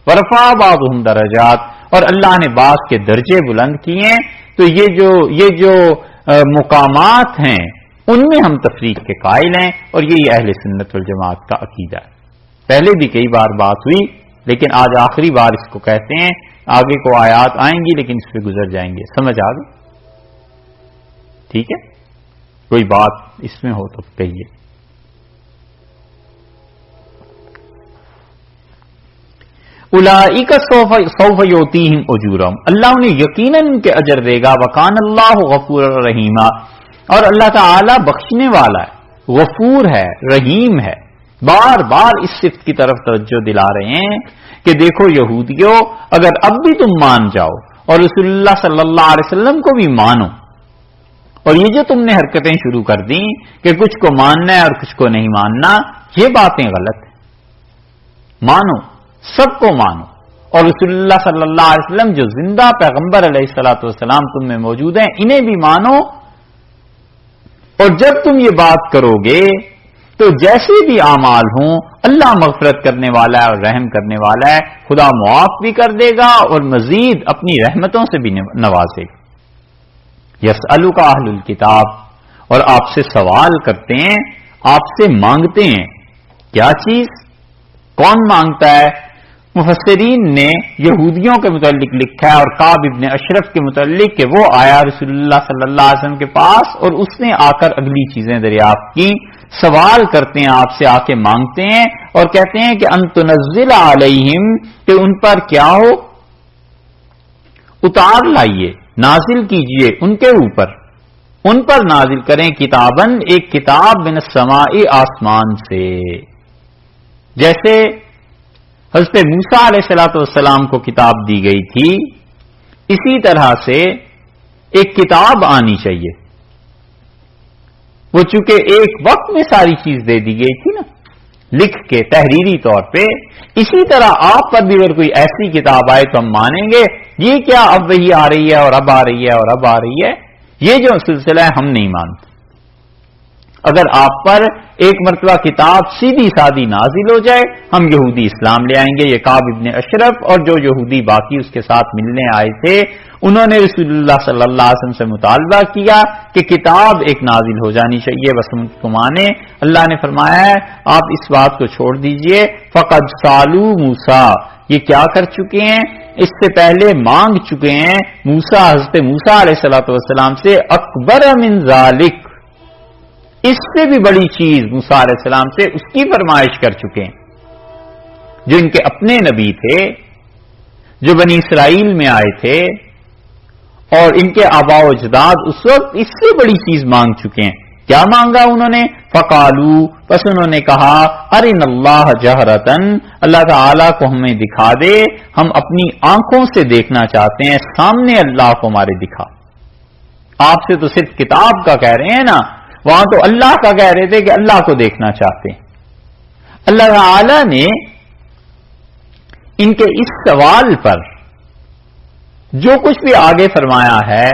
ورفع بعضهم درجات، اور اللہ نے بعض کے درجے بلند کیے ہیں. تو یہ جو مقامات ہیں ان میں ہم تفریق کے قائل ہیں، اور یہی اہل سنت والجماعت کا عقیدہ ہے. پہلے بھی کئی بار بات ہوئی، لیکن آج آخری بار اس کو کہتے ہیں. آگے کو آیات آئیں گی لیکن اس پہ گزر جائیں گے. سمجھ آ گئی؟ ٹھیک ہے، کوئی بات اس میں ہو تو کہیے. اولئک سوف یؤتیہم اجورہم، اللہ انہیں یقیناً ان کے اجر دے گا. وکان اللہ غفور رحیما، اور اللہ تعالی بخشنے والا ہے، غفور ہے، رحیم ہے. بار بار اس صفت کی طرف توجہ دلا رہے ہیں کہ دیکھو یہودیوں، اگر اب بھی تم مان جاؤ اور رسول اللہ صلی اللہ علیہ وسلم کو بھی مانو، اور یہ جو تم نے حرکتیں شروع کر دیں کہ کچھ کو ماننا ہے اور کچھ کو نہیں ماننا، یہ باتیں غلط ہیں. مانو، سب کو مانو. اور رسول اللہ صلی اللہ علیہ وسلم جو زندہ پیغمبر علیہ الصلوۃ والسلام تم میں موجود ہیں، انہیں بھی مانو. اور جب تم یہ بات کرو گے تو جیسے بھی اعمال ہوں، اللہ مغفرت کرنے والا ہے اور رحم کرنے والا ہے. خدا معاف بھی کر دے گا اور مزید اپنی رحمتوں سے بھی نوازے گا. یسألک اہل الکتاب، اور آپ سے سوال کرتے ہیں، آپ سے مانگتے ہیں. کیا چیز؟ کون مانگتا ہے؟ مفسرین نے یہودیوں کے متعلق لکھا ہے اور کعب ابن اشرف کے متعلق کہ وہ آیا رسول اللہ صلی اللہ علیہ وسلم کے پاس اور اس نے آ کر اگلی چیزیں دریافت کی. سوال کرتے ہیں، آپ سے آ کے مانگتے ہیں اور کہتے ہیں کہ ان تنزل علیہم، کہ ان پر کیا ہو، اتار لائیے، نازل کیجئے ان کے اوپر، ان پر نازل کریں کتابن، ایک کتاب من السماء، آسمان سے. جیسے حضرت موسیٰ علیہ الصلوۃ والسلام کو کتاب دی گئی تھی، اسی طرح سے ایک کتاب آنی چاہیے. وہ چونکہ ایک وقت میں ساری چیز دے دی گئی تھی نا، لکھ کے تحریری طور پہ، اسی طرح آپ پر بھی اگر کوئی ایسی کتاب آئے تو ہم مانیں گے. یہ کیا اب وہی آ رہی ہے اور اب آ رہی ہے اور اب آ رہی ہے، یہ جو سلسلہ ہے ہم نہیں مانتے. اگر آپ پر ایک مرتبہ کتاب سیدھی سادی نازل ہو جائے، ہم یہودی اسلام لے آئیں گے. یہ کعب ابن اشرف اور جو یہودی باقی اس کے ساتھ ملنے آئے تھے، انہوں نے رسول اللہ صلی اللہ علیہ وسلم سے مطالبہ کیا کہ کتاب ایک نازل ہو جانی چاہیے، بس ہم کو مانے. اللہ نے فرمایا ہے آپ اس بات کو چھوڑ دیجئے. فقد سالو موسیٰ، یہ کیا کر چکے ہیں؟ اس سے پہلے مانگ چکے ہیں موسیٰ، حضرت موسیٰ علیہ السلام سے، اکبر من ذالک، اس سے بھی بڑی چیز موسیٰ علیہ السلام سے اس کی فرمائش کر چکے ہیں. جو ان کے اپنے نبی تھے، جو بنی اسرائیل میں آئے تھے، اور ان کے آباء و اجداد اس وقت اس سے بڑی چیز مانگ چکے ہیں. کیا مانگا انہوں نے؟ فقالو، بس انہوں نے کہا ارن اللہ جہرتن، اللہ تعالیٰ کو ہمیں دکھا دے، ہم اپنی آنکھوں سے دیکھنا چاہتے ہیں، سامنے اللہ کو ہمارے دکھا. آپ سے تو صرف کتاب کا کہہ رہے ہیں نا، وہاں تو اللہ کا کہہ رہے تھے کہ اللہ کو دیکھنا چاہتے ہیں. اللہ تعالی نے ان کے اس سوال پر جو کچھ بھی آگے فرمایا ہے،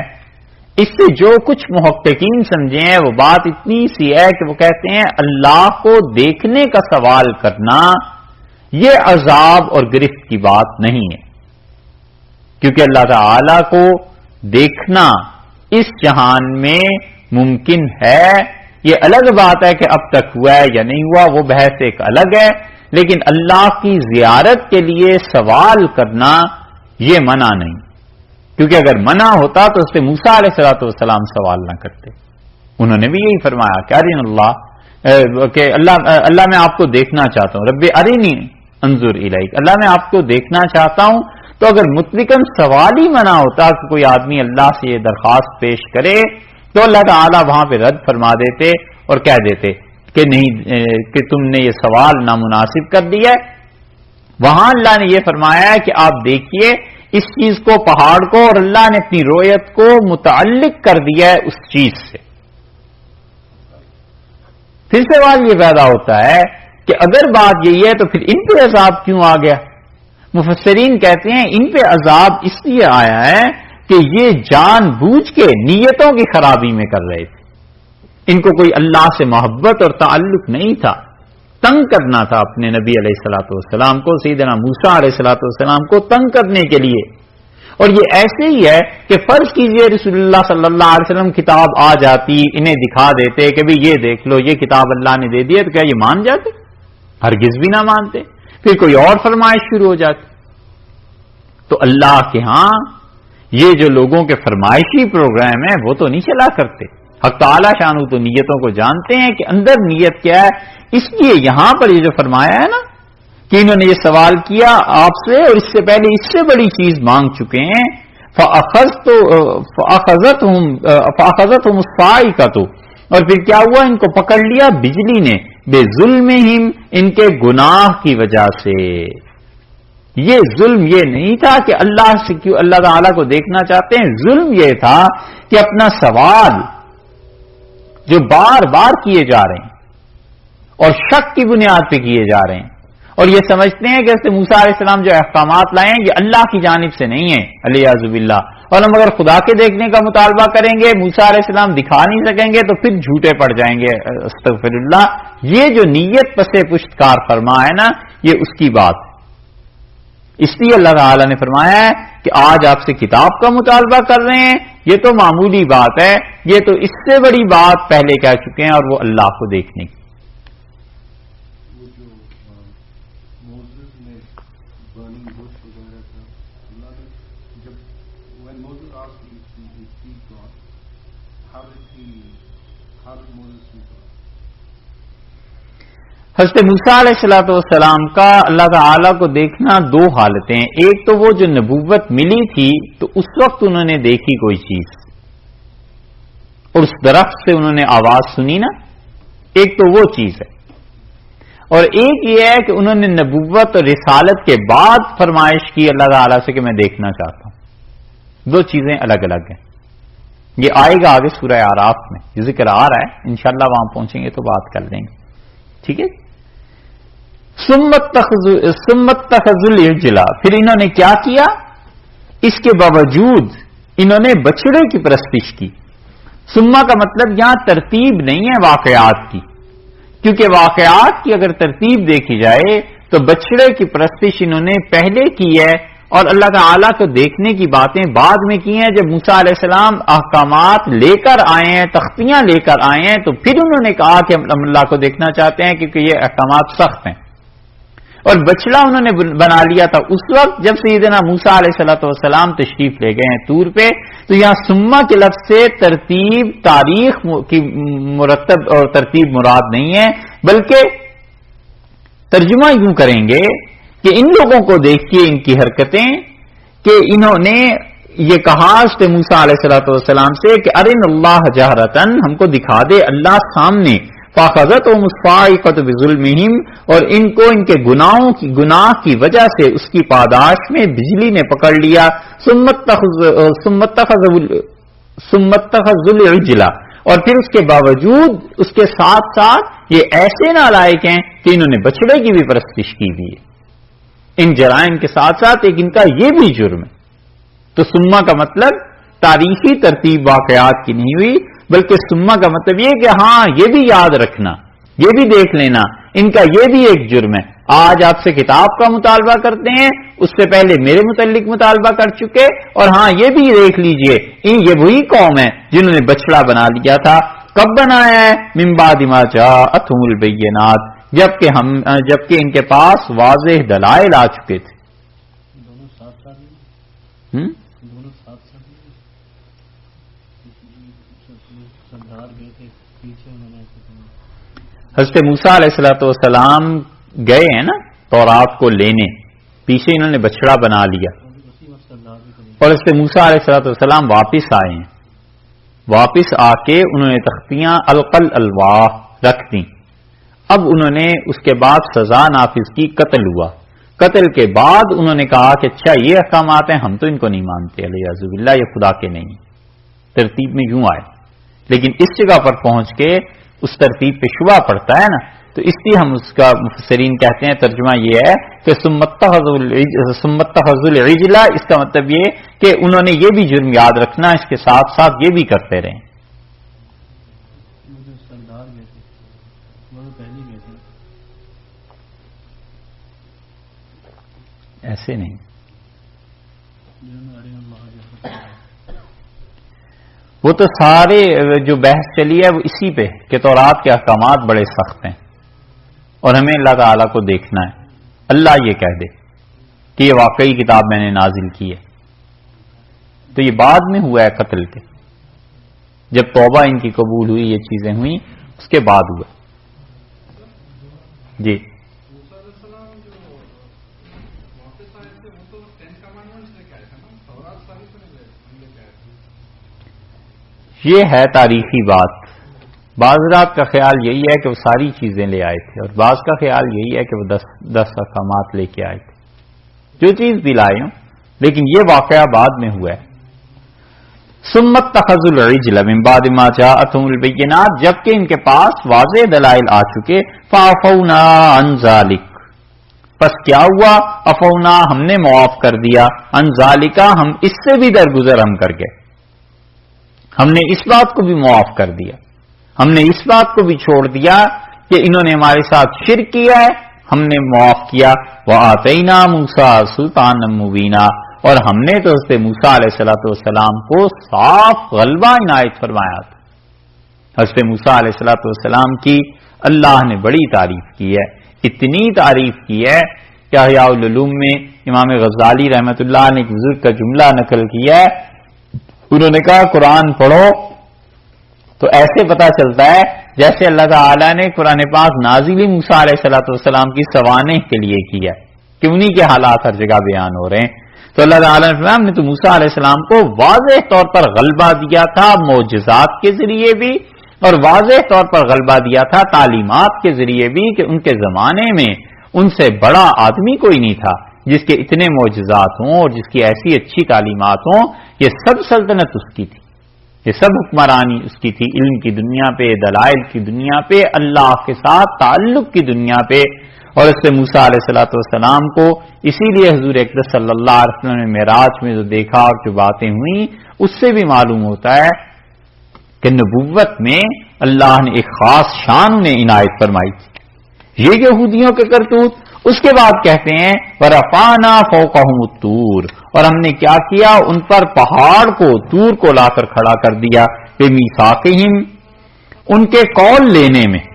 اس سے جو کچھ محققین سمجھے ہیں وہ بات اتنی سی ہے کہ وہ کہتے ہیں اللہ کو دیکھنے کا سوال کرنا یہ عذاب اور گرفت کی بات نہیں ہے، کیونکہ اللہ تعالی کو دیکھنا اس جہان میں ممکن ہے. یہ الگ بات ہے کہ اب تک ہوا ہے یا نہیں ہوا، وہ بحث ایک الگ ہے. لیکن اللہ کی زیارت کے لیے سوال کرنا یہ منع نہیں، کیونکہ اگر منع ہوتا تو اس سے موسیٰ علیہ السلام سوال نہ کرتے. انہوں نے بھی یہی فرمایا کہ ارین اللہ، کہ اللہ میں آپ کو دیکھنا چاہتا ہوں، رب ارینی انظر الیک، اللہ میں آپ کو دیکھنا چاہتا ہوں. تو اگر مطلقاً سوال ہی منع ہوتا کہ کوئی آدمی اللہ سے یہ درخواست پیش کرے تو اللہ تعالیٰ وہاں پہ رد فرما دیتے اور کہہ دیتے کہ نہیں، کہ تم نے یہ سوال نامناسب کر دیا ہے. وہاں اللہ نے یہ فرمایا ہے کہ آپ دیکھیے اس چیز کو، پہاڑ کو، اور اللہ نے اپنی رویت کو متعلق کر دیا ہے اس چیز سے. پھر سوال یہ پیدا ہوتا ہے کہ اگر بات یہی ہے تو پھر ان پہ عذاب کیوں آ گیا؟ مفسرین کہتے ہیں ان پہ عذاب اس لیے آیا ہے کہ یہ جان بوجھ کے نیتوں کی خرابی میں کر رہے تھے. ان کو کوئی اللہ سے محبت اور تعلق نہیں تھا، تنگ کرنا تھا اپنے نبی علیہ الصلوۃ والسلام کو، سیدنا موسیٰ علیہ الصلوۃ والسلام کو تنگ کرنے کے لیے. اور یہ ایسے ہی ہے کہ فرض کیجئے رسول اللہ صلی اللہ علیہ وسلم کتاب آ جاتی، انہیں دکھا دیتے کہ بھی یہ دیکھ لو یہ کتاب اللہ نے دے دی ہے، تو کیا یہ مان جاتے؟ ہرگز بھی نہ مانتے. پھر کوئی اور فرمائش شروع ہو جاتی. تو اللہ کے ہاں یہ جو لوگوں کے فرمائشی پروگرام ہیں وہ تو نہیں چلا کرتے. حق تعالی شانو تو نیتوں کو جانتے ہیں کہ اندر نیت کیا ہے. اس لیے یہاں پر یہ جو فرمایا ہے نا کہ انہوں نے یہ سوال کیا آپ سے اور اس سے پہلے اس سے بڑی چیز مانگ چکے ہیں. فَأَخَذَتْهُمُ الصَّاعِقَةُ، اور پھر کیا ہوا؟ ان کو پکڑ لیا بجلی نے، بے ظلمہم، ان کے گناہ کی وجہ سے. یہ ظلم یہ نہیں تھا کہ اللہ سے کیوں اللہ تعالیٰ کو دیکھنا چاہتے ہیں، ظلم یہ تھا کہ اپنا سوال جو بار بار کیے جا رہے ہیں اور شک کی بنیاد پہ کیے جا رہے ہیں، اور یہ سمجھتے ہیں کہ حضرت موسیٰ علیہ السلام جو احکامات لائے ہیں یہ اللہ کی جانب سے نہیں ہے، علیہ باللہ، اور ہم اگر خدا کے دیکھنے کا مطالبہ کریں گے موسیٰ علیہ السلام دکھا نہیں سکیں گے تو پھر جھوٹے پڑ جائیں گے. استغفر اللہ. یہ جو نیت پس پشت کار فرما ہے نا، یہ اس کی بات ہے. اس لیے اللہ تعالی نے فرمایا ہے کہ آج آپ سے کتاب کا مطالبہ کر رہے ہیں، یہ تو معمولی بات ہے، یہ تو اس سے بڑی بات پہلے کہہ چکے ہیں، اور وہ اللہ کو دیکھنے کی. حضرت موسیٰ علیہ الصلوۃ والسلام کا اللہ تعالیٰ کو دیکھنا دو حالتیں ہیں. ایک تو وہ جو نبوت ملی تھی تو اس وقت انہوں نے دیکھی کوئی چیز اور اس درخت سے انہوں نے آواز سنی نا، ایک تو وہ چیز ہے. اور ایک یہ ہے کہ انہوں نے نبوت اور رسالت کے بعد فرمائش کی اللہ تعالیٰ سے کہ میں دیکھنا چاہتا ہوں. دو چیزیں الگ الگ ہیں. یہ آئے گا آگے سورہ اعراف میں، یہ ذکر آ رہا ہے، انشاءاللہ وہاں پہنچیں گے تو بات کر لیں گے، ٹھیک ہے۔ سمت تخذل العجلہ، پھر انہوں نے کیا کیا، اس کے باوجود انہوں نے بچڑے کی پرستش کی۔ سما کا مطلب یہاں ترتیب نہیں ہے واقعات کی، کیونکہ واقعات کی اگر ترتیب دیکھی جائے تو بچڑے کی پرستش انہوں نے پہلے کی ہے، اور اللہ تعالیٰ کو دیکھنے کی باتیں بعد میں کی ہیں۔ جب موسیٰ علیہ السلام احکامات لے کر آئے ہیں، تختیاں لے کر آئے ہیں، تو پھر انہوں نے کہا کہ ہم اللہ کو دیکھنا چاہتے ہیں کیونکہ یہ احکامات سخت ہیں، اور بچڑا انہوں نے بنا لیا تھا اس وقت جب سیدنا موسیٰ علیہ السلام تشریف لے گئے ہیں طور پہ۔ تو یہاں سما کے لفظ سے ترتیب تاریخ کی مرتب اور ترتیب مراد نہیں ہے، بلکہ ترجمہ یوں کریں گے کہ ان لوگوں کو دیکھیے ان کی حرکتیں، کہ انہوں نے یہ کہا حضرت موسیٰ علیہ السلام سے کہ ارن اللہ جہرتن، ہم کو دکھا دے اللہ سامنے، فاخذتہم الصاعقۃ بظلمہم، اور ان کو ان کے گناہ کی وجہ سے اس کی پاداش میں بجلی نے پکڑ لیا۔ ثم اتخذوا العجل، اور پھر اس کے باوجود اس کے ساتھ ساتھ یہ ایسے نالائق ہیں کہ انہوں نے بچڑے کی بھی پرستش کی ہوئی ہے۔ ان جرائم کے ساتھ ساتھ ایک ان کا یہ بھی جرم ہے۔ تو سما کا مطلب تاریخی ترتیب واقعات کی نہیں ہوئی، بلکہ سما کا مطلب یہ کہ ہاں یہ بھی یاد رکھنا، یہ بھی دیکھ لینا، ان کا یہ بھی ایک جرم ہے۔ آج آپ سے کتاب کا مطالبہ کرتے ہیں، اس سے پہلے میرے متعلق مطالبہ کر چکے، اور ہاں یہ بھی دیکھ لیجئے یہ وہی قوم ہے جنہوں نے بچڑا بنا لیا تھا۔ کب بنایا ہے؟ من بعد ما جاءتهم البینات، جبکہ ان کے پاس واضح دلائل آ چکے تھے۔ دونوں ساتھ ساتھ سردار گئے تھے پیچھے، انہوں نے حضرت موسیٰ علیہ السلام گئے ہیں نا تورات کو لینے، پیچھے انہوں نے بچڑا بنا لیا، اور حضرت موسیٰ علیہ السلام واپس آئے ہیں، واپس آ کے انہوں نے تختیاں القل الواح رکھ دیں۔ اب انہوں نے اس کے بعد سزا نافذ کی، قتل ہوا، قتل کے بعد انہوں نے کہا کہ اچھا یہ احکامات ہیں، ہم تو ان کو نہیں مانتے، علیہ باللہ یہ خدا کے نہیں، ترتیب میں یوں آئے، لیکن اس جگہ پر پہنچ کے اس ترتیب پہ شبہ پڑتا ہے نا، تو اس لیے ہم اس کا مفسرین کہتے ہیں ترجمہ یہ ہے کہ ثم اتخذوا العجل، اس کا مطلب یہ کہ انہوں نے یہ بھی جرم یاد رکھنا، اس کے ساتھ ساتھ یہ بھی کرتے رہیں۔ ایسے نہیں، وہ تو سارے جو بحث چلی ہے وہ اسی پہ کہ تورات کے احکامات بڑے سخت ہیں اور ہمیں اللہ تعالیٰ کو دیکھنا ہے۔ اللہ یہ کہہ دے کہ یہ واقعی کتاب میں نے نازل کی ہے، تو یہ بعد میں ہوا ہے قتل کے، جب توبہ ان کی قبول ہوئی، یہ چیزیں ہوئیں، اس کے بعد ہوا۔ جی یہ ہے تاریخی بات، بعض رات کا خیال یہی ہے کہ وہ ساری چیزیں لے آئے تھے، اور بعض کا خیال یہی ہے کہ وہ 10 احکامات لے کے آئے تھے، جو چیز بھی لائے ہوں، لیکن یہ واقعہ بعد میں ہوا ہے۔ ثم اتخذوا العجل من بعد ما جاءتهم البینات، جبکہ ان کے پاس واضح دلائل آ چکے، فعفونا عن ذلک، پس کیا ہوا، عفونا ہم نے معاف کر دیا، عن ذالک ہم اس سے بھی درگزر ہم کر گئے، ہم نے اس بات کو بھی معاف کر دیا، ہم نے اس بات کو بھی چھوڑ دیا کہ انہوں نے ہمارے ساتھ شرک کیا ہے، ہم نے معاف کیا۔ وَآتَيْنَا مُوسَىٰ سُلْطَانًا مُبِينًا، اور ہم نے تو حضرت موسیٰ علیہ السلام کو صاف غلبہ عنایت فرمایا تھا۔ حضرت موسیٰ علیہ السلام کی اللہ نے بڑی تعریف کی ہے، اتنی تعریف کی ہے کہ احیاء العلوم میں امام غزالی رحمۃ اللہ نے ایک بزرگ کا جملہ نقل کیا ہے، انہوں نے کہا قرآن پڑھو تو ایسے پتا چلتا ہے جیسے اللہ تعالیٰ نے قرآن پاک نازل موسیٰ علیہ السلام کی سوانح کے لیے کیا کہ انہی کے حالات ہر جگہ بیان ہو رہے ہیں۔ تو اللہ تعالیٰ نے فرمایا ہم نے تو موسیٰ علیہ السلام کو واضح طور پر غلبہ دیا تھا معجزات کے ذریعے بھی، اور واضح طور پر غلبہ دیا تھا تعلیمات کے ذریعے بھی، کہ ان کے زمانے میں ان سے بڑا آدمی کوئی نہیں تھا جس کے اتنے معجزات ہوں اور جس کی ایسی اچھی تعلیمات ہوں، یہ سب سلطنت اس کی تھی، یہ سب حکمرانی اس کی تھی، علم کی دنیا پہ، دلائل کی دنیا پہ، اللہ کے ساتھ تعلق کی دنیا پہ. اور اس سے موسیٰ علیہ الصلوۃ والسلام کو اسی لیے حضور اقدس صلی اللہ علیہ وسلم نے معراج میں جو دیکھا اور جو باتیں ہوئیں اس سے بھی معلوم ہوتا ہے کہ نبوت میں اللہ نے ایک خاص شان انہیں عنایت فرمائی تھی. یہ یہودیوں کے کرتوت. اس کے بعد کہتے ہیں وَرَفَعْنَا فَوْقَهُمُ الطُّورَ، اور ہم نے کیا کیا، ان پر پہاڑ کو، طور کو لا کر کھڑا کر دیا، بِمِيثَاقِهِمْ، ان کے قول لینے میں.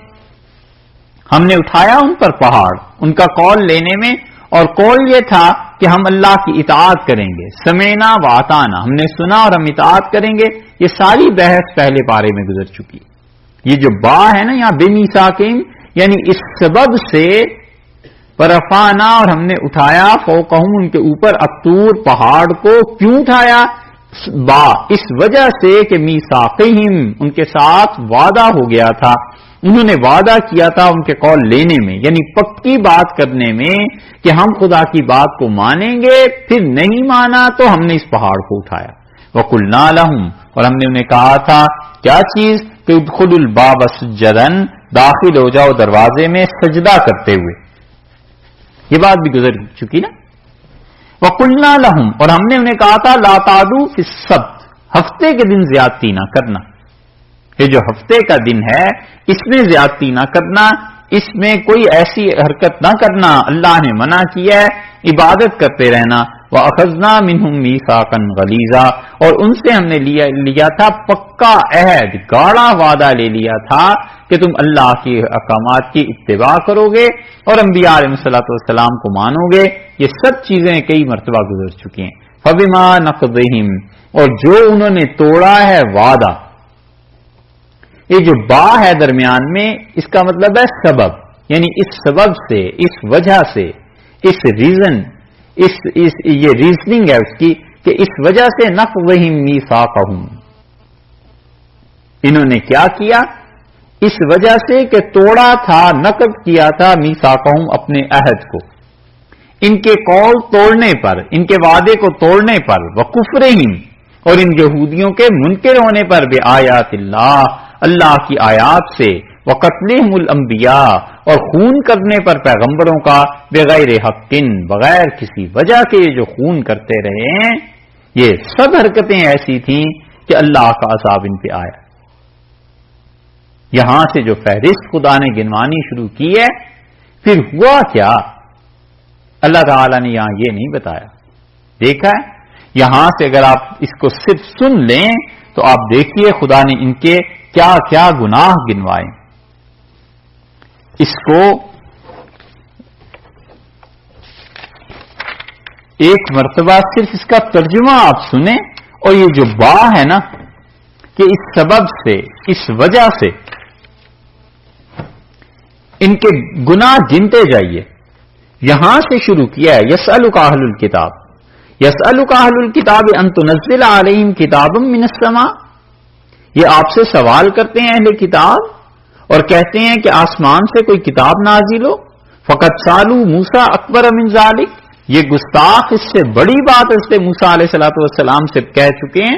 ہم نے اٹھایا ان پر پہاڑ ان کا قول لینے میں، اور قول یہ تھا کہ ہم اللہ کی اطاعت کریں گے. سمعنا وَأَطَعْنَا، ہم نے سنا اور ہم اطاعت کریں گے. یہ ساری بحث پہلے پارے میں گزر چکی. یہ جو با ہے نا یہاں بِمِيثَاقِهِمْ، یعنی اس سبب سے ورفعنا، اور ہم نے اٹھایا فوقہم، ان کے اوپر الطور، پہاڑ کو. کیوں اٹھایا؟ با اس وجہ سے کہ میثاقہم، ان کے ساتھ وعدہ ہو گیا تھا، انہوں نے وعدہ کیا تھا ان کے قول لینے میں، یعنی پکی بات کرنے میں کہ ہم خدا کی بات کو مانیں گے. پھر نہیں مانا تو ہم نے اس پہاڑ کو اٹھایا. وقلنا لہم، اور ہم نے انہیں کہا تھا کیا چیز، کہ ادخلوا الباب سجدا، داخل ہو جاؤ دروازے میں سجدہ کرتے ہوئے. یہ بات بھی گزر چکی نا. وَقُلْنَا لَهُمْ، اور ہم نے انہیں کہا تھا لَا تَعْدُوا فِي السَّبْتِ، ہفتے کے دن زیادتی نہ کرنا. یہ جو ہفتے کا دن ہے اس میں زیادتی نہ کرنا، اس میں کوئی ایسی حرکت نہ کرنا. اللہ نے منع کیا ہے، عبادت کرتے رہنا. وَأَخَذْنَا مِنْهُمْ مِيثَاقًا غَلِيظًا، اور ان سے ہم نے لیا تھا پکا عہد، گاڑا وعدہ لے لیا تھا کہ تم اللہ کے احکامات کی اتباع کرو گے اور انبیاء علیہ السلام کو مانو گے. یہ سب چیزیں کئی مرتبہ گزر چکی ہیں. فَبِمَا نَقْضِهِمْ، اور جو انہوں نے توڑا ہے وعدہ. یہ جو با ہے درمیان میں، اس کا مطلب ہے سبب، یعنی اس سبب سے، اس وجہ سے، اس ریزن، یہ ریزننگ ہے اس کی کہ اس وجہ سے نقضہم میثاقہم، انہوں نے کیا کیا، اس وجہ سے کہ توڑا تھا، نقض کیا تھا میثاقہم، اپنے عہد کو، ان کے قول توڑنے پر، ان کے وعدے کو توڑنے پر. وکفرہم، اور ان یہودیوں کے منکر ہونے پر، بآیات اللہ، اللہ کی آیات سے. وقتلہم الانبیاء، اور خون کرنے پر پیغمبروں کا، بغیر حق، بغیر کسی وجہ کے جو خون کرتے رہے ہیں. یہ سب حرکتیں ایسی تھیں کہ اللہ کا عذاب ان پہ آیا. یہاں سے جو فہرست خدا نے گنوانی شروع کی ہے، پھر ہوا کیا اللہ تعالی نے یہاں یہ نہیں بتایا. دیکھا ہے یہاں سے اگر آپ اس کو صرف سن لیں تو آپ دیکھیے خدا نے ان کے کیا کیا گناہ گنوائے. اس کو ایک مرتبہ صرف اس کا ترجمہ آپ سنیں، اور یہ جو با ہے نا کہ اس سبب سے، اس وجہ سے ان کے گناہ گنتے جائیے. یہاں سے شروع کیا ہے یسألک اہل الکتاب، یسألک اہل الکتاب ان تنزل علیہم کتابا من السماء، یہ آپ سے سوال کرتے ہیں اہل کتاب اور کہتے ہیں کہ آسمان سے کوئی کتاب نازل ہو. فقط سالو موسیٰ اکبر من ذالک، یہ گستاخ اس سے بڑی بات اس سے موسیٰ علیہ السلام سے کہہ چکے ہیں.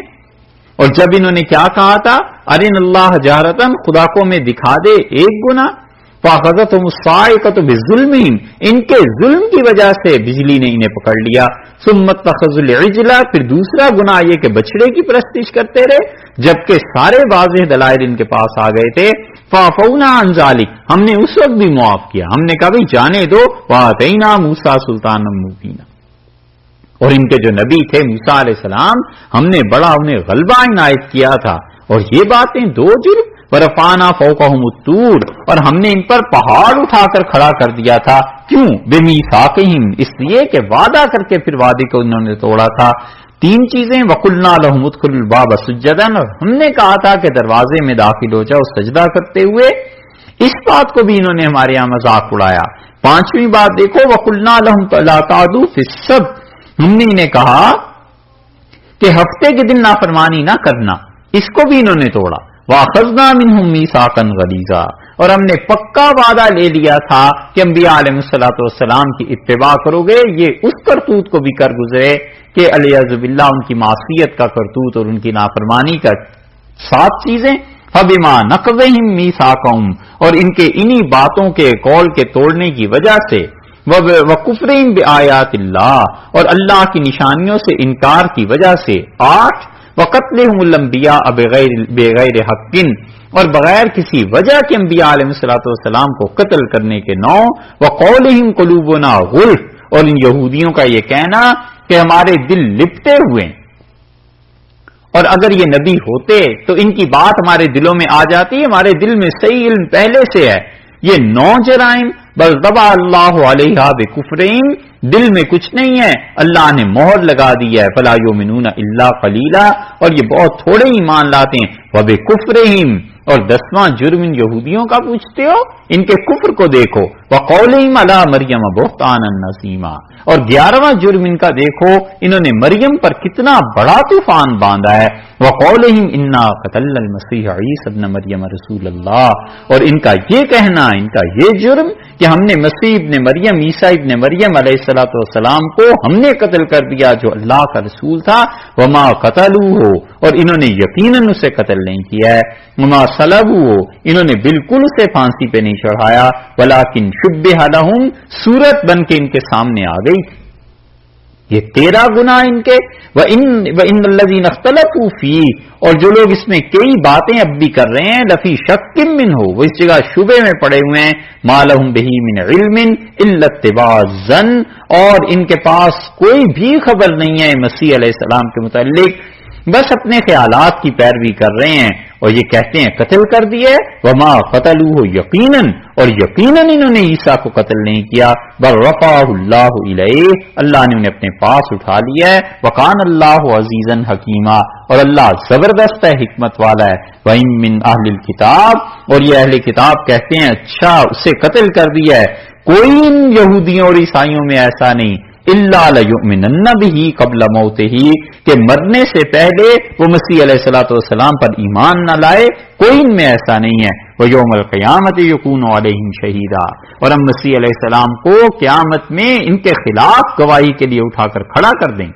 اور جب انہوں نے کیا کہا تھا، ارن اللہ جہرتن، خدا کو میں دکھا دے ایک گناہ. فاخذتہم الصاعقۃ بظلمہم، ان کے ظلم کی وجہ سے بجلی نے انہیں پکڑ لیا. ثم اتخذوا العجل، پھر دوسرا گناہ یہ کہ بچڑے کی پرستش کرتے رہے جبکہ سارے واضح دلائل ان کے پاس آ گئے تھے. فعفونا عن ذلک، ہم نے اس وقت بھی معاف کیا، ہم نے کہا بھائی جانے دو. وآتینا موسیٰ سلطانا مبینا، اور ان کے جو نبی تھے موسیٰ علیہ السلام، ہم نے بڑا انہیں غلبہ عنایت کیا تھا. اور یہ باتیں دو جرم. ورفعنا فوقہم الطور، اور ہم نے ان پر پہاڑ اٹھا کر کھڑا کر دیا تھا. کیوں؟ بمیثاقہم، اس لیے کہ وعدہ کر کے پھر وعدے کو انہوں نے توڑا تھا. تین چیزیں، وقلنا لہم ادخلوا الباب سجدا، اور ہم نے کہا تھا کہ دروازے میں داخل ہو جاؤ سجدہ کرتے ہوئے. اس بات کو بھی انہوں نے ہمارے یہاں مذاق اڑایا. پانچویں بات دیکھو، وقلنا لہم لا تعدوا فی السبت، ہم نے انہیں کہا کہ ہفتے کے دن نافرمانی نہ کرنا، اس کو بھی انہوں نے توڑا. وَأَخَذْنَا مِنْهُمْ مِيثَاقًا غَلِيظًا، اور ہم نے پکا وعدہ لے لیا تھا کہ انبیاء علیہ السلام کی اتباع کرو گے. یہ اس کرتوت کو بھی کر گزرے کہ علیہ باللہ ان کی معصیت کا کرتوت اور ان کی نافرمانی کا 7 چیزیں. فبما نقضہم میثاقہم، اور ان کے انہی باتوں کے قول کے توڑنے کی وجہ سے، وکفرہم بآیات اللہ، اور اللہ کی نشانیوں سے انکار کی وجہ سے. 8 وقتلہم الانبیاء بغیر حق، اور بغیر کسی وجہ کے انبیاء علیہ الصلوۃ والسلام کو قتل کرنے کے. 9 وقولہم قلوبنا غلف، اور ان یہودیوں کا یہ کہنا کہ ہمارے دل لپٹے ہوئے ہیں، اور اگر یہ نبی ہوتے تو ان کی بات ہمارے دلوں میں آ جاتی. ہمارے دل میں صحیح علم پہلے سے ہے. یہ 9 جرائم بل طبع اللہ علیہا بکفرہم، دل میں کچھ نہیں ہے، اللہ نے مہر لگا دی ہے. فلا یؤمنون الا قلیلا، اور یہ بہت تھوڑے ایمان لاتے ہیں. وبکفرہم، اور 10واں جرم ان یہودیوں کا پوچھتے ہو، ان کے کفر کو دیکھو. وقولہم علی مریم بہتانا عظیما، اور 11واں جرم ان کا دیکھو، انہوں نے مریم پر کتنا بڑا طوفان باندھا ہے. وقولہم انا قتلنا المسیح عیسی ابن مریم رسول اللہ، اور ان کا یہ کہنا، ان کا یہ جرم کہ ہم نے مسیح ابن مریم، عیسیٰ ابن مریم علیہ الصلوۃ والسلام کو ہم نے قتل کر دیا جو اللہ کا رسول تھا. وما قتلوہ، اور انہوں نے یقیناً اسے قتل نہیں کیا ہے. وما صلبوہ، انہوں نے بالکل اسے پھانسی پہ نہیں چڑھایا. ولکن شبہ لہم، صورت بن کے ان کے سامنے آ گئی. یہ 13 گناہ ان کے. وَإِنَّ الَّذِينَ اخْتَلَفُوا فِيهِ، اور جو لوگ اس میں کئی باتیں اب بھی کر رہے ہیں، لفی شک منہ، وہ اس جگہ شبے میں پڑے ہوئے ہیں. مَا لَهُم بِهِ مِنْ عِلْمٍ إِلَّا اتِّبَاعَ الظَّنِّ، اور ان کے پاس کوئی بھی خبر نہیں ہے مسیح علیہ السلام کے متعلق، بس اپنے خیالات کی پیروی کر رہے ہیں اور یہ کہتے ہیں قتل کر دیے. وما قتلوہ یقیناً، اور یقیناً انہوں نے عیسیٰ کو قتل نہیں کیا. بل رفعہ اللہ الیہ، اللہ نے انہیں اپنے پاس اٹھا لیا ہے. وکان اللہ عزیزا حکیما، اور اللہ زبردست ہے، حکمت والا ہے. وَإِن مِّنْ أَهْلِ الْكِتَابِ، اور یہ اہل کتاب کہتے ہیں اچھا اسے قتل کر دیا ہے. کوئی ان یہودیوں اور عیسائیوں میں ایسا نہیں، الا لیؤمنن بہ قبل موتہ، کہ مرنے سے پہلے وہ مسیح علیہ الصلوۃ والسلام پر ایمان نہ لائے. کوئی ان میں ایسا نہیں ہے. ویوم القیامت یکون علیہم شہیدا، اور ہم مسیح علیہ السلام کو قیامت میں ان کے خلاف گواہی کے لیے اٹھا کر کھڑا کر دیں.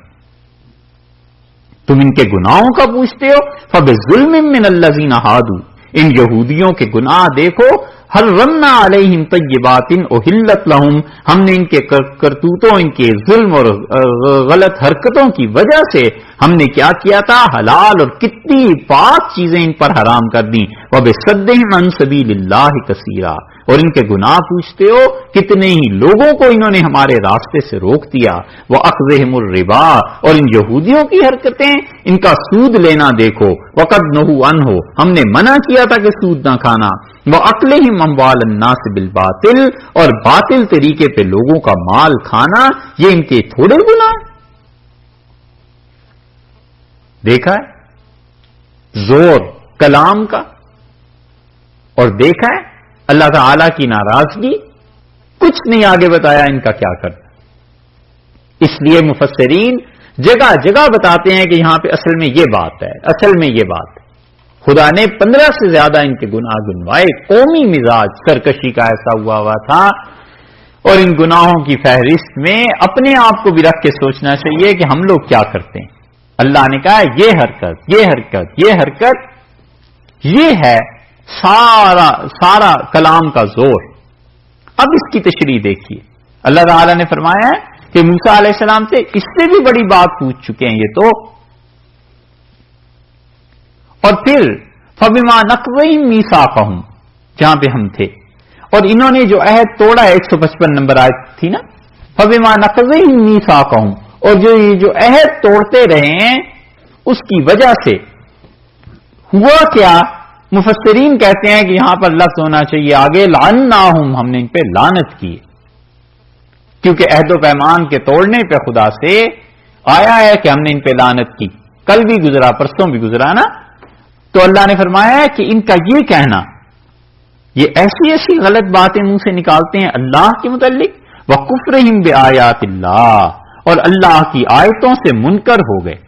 تم ان کے گناہوں کا پوچھتے ہو. فبظلم من الذین ہادوا، ان یہودیوں کے گناہ دیکھو. حرمنا علیہم طیبات احلت لہم، ہم نے ان کے کرتوتوں، ان کے ظلم اور غلط حرکتوں کی وجہ سے ہم نے کیا کیا تھا، حلال اور کتنی پاک چیزیں ان پر حرام کر دیں. وبصدہم عن سبیل اللہ کثیرا، اور ان کے گناہ پوچھتے ہو کتنے ہی لوگوں کو انہوں نے ہمارے راستے سے روک دیا. وَأَخْذِهِمُ الرِّبَا، اور ان یہودیوں کی حرکتیں، ان کا سود لینا دیکھو. وَقَدْ نُهُوا عَنْهُ، ہم نے منع کیا تھا کہ سود نہ کھانا. وَأَكْلِهِمْ أَمْوَالَ النَّاسِ بِالْبَاطِلِ، اور باطل طریقے پہ لوگوں کا مال کھانا، یہ ان کے تھوڑے گناہ. دیکھا ہے زور کلام کا، اور دیکھا ہے اللہ تعالی کی ناراضگی. کچھ نہیں آگے بتایا ان کا کیا کرنا. اس لیے مفسرین جگہ جگہ بتاتے ہیں کہ یہاں پہ اصل میں یہ بات ہے، اصل میں یہ بات ہے. خدا نے 15 سے زیادہ ان کے گناہ گنوائے. قومی مزاج سرکشی کا ایسا ہوا تھا. اور ان گناہوں کی فہرست میں اپنے آپ کو بھی رکھ کے سوچنا چاہیے کہ ہم لوگ کیا کرتے ہیں. اللہ نے کہا یہ حرکت، یہ حرکت، یہ حرکت، یہ ہے سارا کلام کا زور. اب اس کی تشریح دیکھیے. اللہ تعالی نے فرمایا ہے کہ موسیٰ علیہ السلام سے اس سے بھی بڑی بات پوچھ چکے ہیں یہ تو. اور پھر فبما نقضہم میثاقہم، جہاں پہ ہم تھے، اور انہوں نے جو عہد توڑا ہے، 155 نمبر آیت تھی نا، فبما نقضہم میثاقہم، اور جو عہد توڑتے رہے ہیں اس کی وجہ سے ہوا کیا. مفسرین کہتے ہیں کہ یہاں پر لفظ ہونا چاہیے آگے لعناہم، ہم نے ان پہ لعنت کی، کیونکہ عہد و پیمان کے توڑنے پہ خدا سے آیا ہے کہ ہم نے ان پہ لعنت کی. کل بھی گزرا، پرسوں بھی گزرا نا. تو اللہ نے فرمایا ہے کہ ان کا یہ کہنا، یہ ایسی ایسی غلط باتیں منہ سے نکالتے ہیں اللہ کے متعلق. وَكُفْرِهِمْ بِآيَاتِ اللَّهِ، اور اللہ کی آیتوں سے منکر ہو گئے.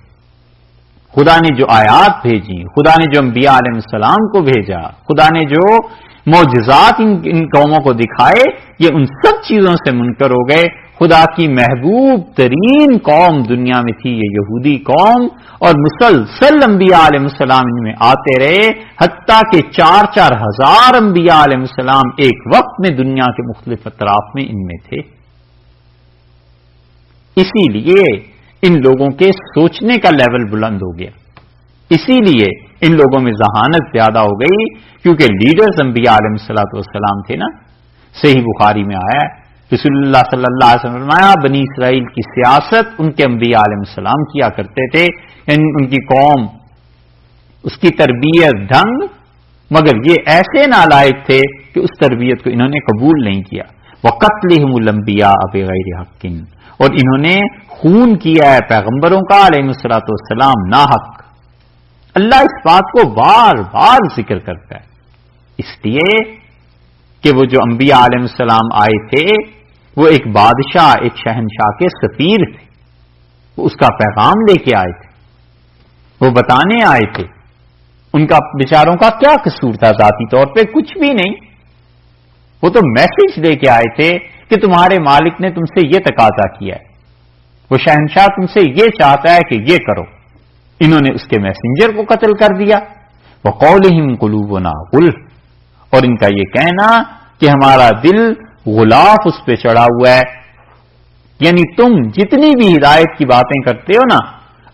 خدا نے جو آیات بھیجی، خدا نے جو انبیاء علیہ السلام کو بھیجا، خدا نے جو معجزات ان قوموں کو دکھائے، یہ ان سب چیزوں سے منکر ہو گئے. خدا کی محبوب ترین قوم دنیا میں تھی یہ یہودی قوم، اور مسلسل انبیاء علیہ السلام ان میں آتے رہے، حتیٰ کہ 4,000 انبیاء علیہ السلام ایک وقت میں دنیا کے مختلف اطراف میں ان میں تھے۔ اسی لیے ان لوگوں کے سوچنے کا لیول بلند ہو گیا، اسی لیے ان لوگوں میں ذہانت زیادہ ہو گئی، کیونکہ لیڈرز انبیاء علیہ السلام تھے نا۔ صحیح بخاری میں آیا ہے، رسول اللہ صلی اللہ علیہ وسلم فرمایا بنی اسرائیل کی سیاست ان کے انبیاء علیہ السلام کیا کرتے تھے، یعنی ان کی قوم، اس کی تربیت ڈھنگ، مگر یہ ایسے نالائق تھے کہ اس تربیت کو انہوں نے قبول نہیں کیا۔ وَقَتْلِهِمُ الْأَنْبِيَاءَ بِغَيْرِ حَقٍّ، اور انہوں نے خون کیا ہے پیغمبروں کا علیہ السلام ناحق۔ اللہ اس بات کو بار بار ذکر کرتا ہے، اس لیے کہ وہ جو انبیاء علیہ السلام آئے تھے وہ ایک بادشاہ، ایک شہنشاہ کے سفیر تھے، وہ اس کا پیغام لے کے آئے تھے، وہ بتانے آئے تھے۔ ان کا بیچاروں کا کیا قصور تھا ذاتی طور پہ؟ کچھ بھی نہیں، وہ تو میسج لے کے آئے تھے کہ تمہارے مالک نے تم سے یہ تقاضا کیا ہے، وہ شہنشاہ تم سے یہ چاہتا ہے کہ یہ کرو۔ انہوں نے اس کے میسنجر کو قتل کر دیا۔ وَقَوْلِهِمْ قُلُوبُنَا غُلْفٌ، اور ان کا یہ کہنا کہ ہمارا دل غلاف اس پہ چڑھا ہوا ہے، یعنی تم جتنی بھی ہدایت کی باتیں کرتے ہو نا،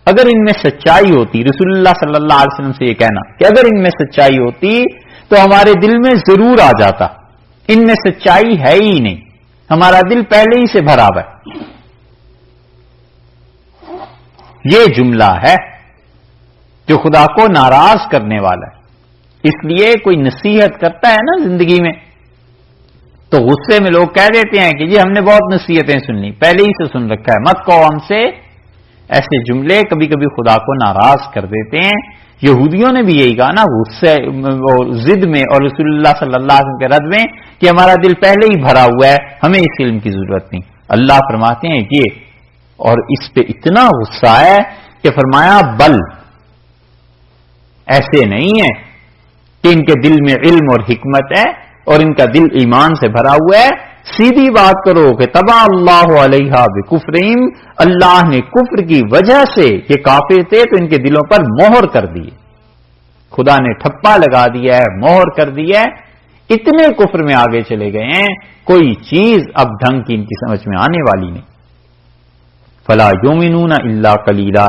اگر ان میں سچائی ہوتی، رسول اللہ صلی اللہ علیہ وسلم سے یہ کہنا کہ اگر ان میں سچائی ہوتی تو ہمارے دل میں ضرور آ جاتا، ان میں سچائی ہے ہی نہیں، ہمارا دل پہلے ہی سے بھرا ہوا ہے۔ یہ جملہ ہے جو خدا کو ناراض کرنے والا ہے۔ اس لیے کوئی نصیحت کرتا ہے نا زندگی میں تو غصے میں لوگ کہہ دیتے ہیں کہ جی ہم نے بہت نصیحتیں سن لی، پہلے ہی سے سن رکھا ہے، مت کہو ہم سے۔ ایسے جملے کبھی کبھی خدا کو ناراض کر دیتے ہیں۔ یہودیوں نے بھی یہی کہا نا غصے ضد میں اور رسول اللہ صلی اللہ علیہ وسلم کے رد میں کہ ہمارا دل پہلے ہی بھرا ہوا ہے، ہمیں اس علم کی ضرورت نہیں۔ اللہ فرماتے ہیں یہ، اور اس پہ اتنا غصہ ہے کہ فرمایا بل، ایسے نہیں ہے کہ ان کے دل میں علم اور حکمت ہے اور ان کا دل ایمان سے بھرا ہوا ہے۔ سیدھی بات کرو کہ طبع اللہ علیہا بکفرہم، اللہ نے کفر کی وجہ سے، یہ کافر تھے تو ان کے دلوں پر مہر کر دی، خدا نے ٹھپا لگا دیا ہے، مہر کر دیا ہے، اتنے کفر میں آگے چلے گئے ہیں، کوئی چیز اب ڈھنگ کی ان کی سمجھ میں آنے والی نہیں۔ فلا یؤمنون الا قلیلا،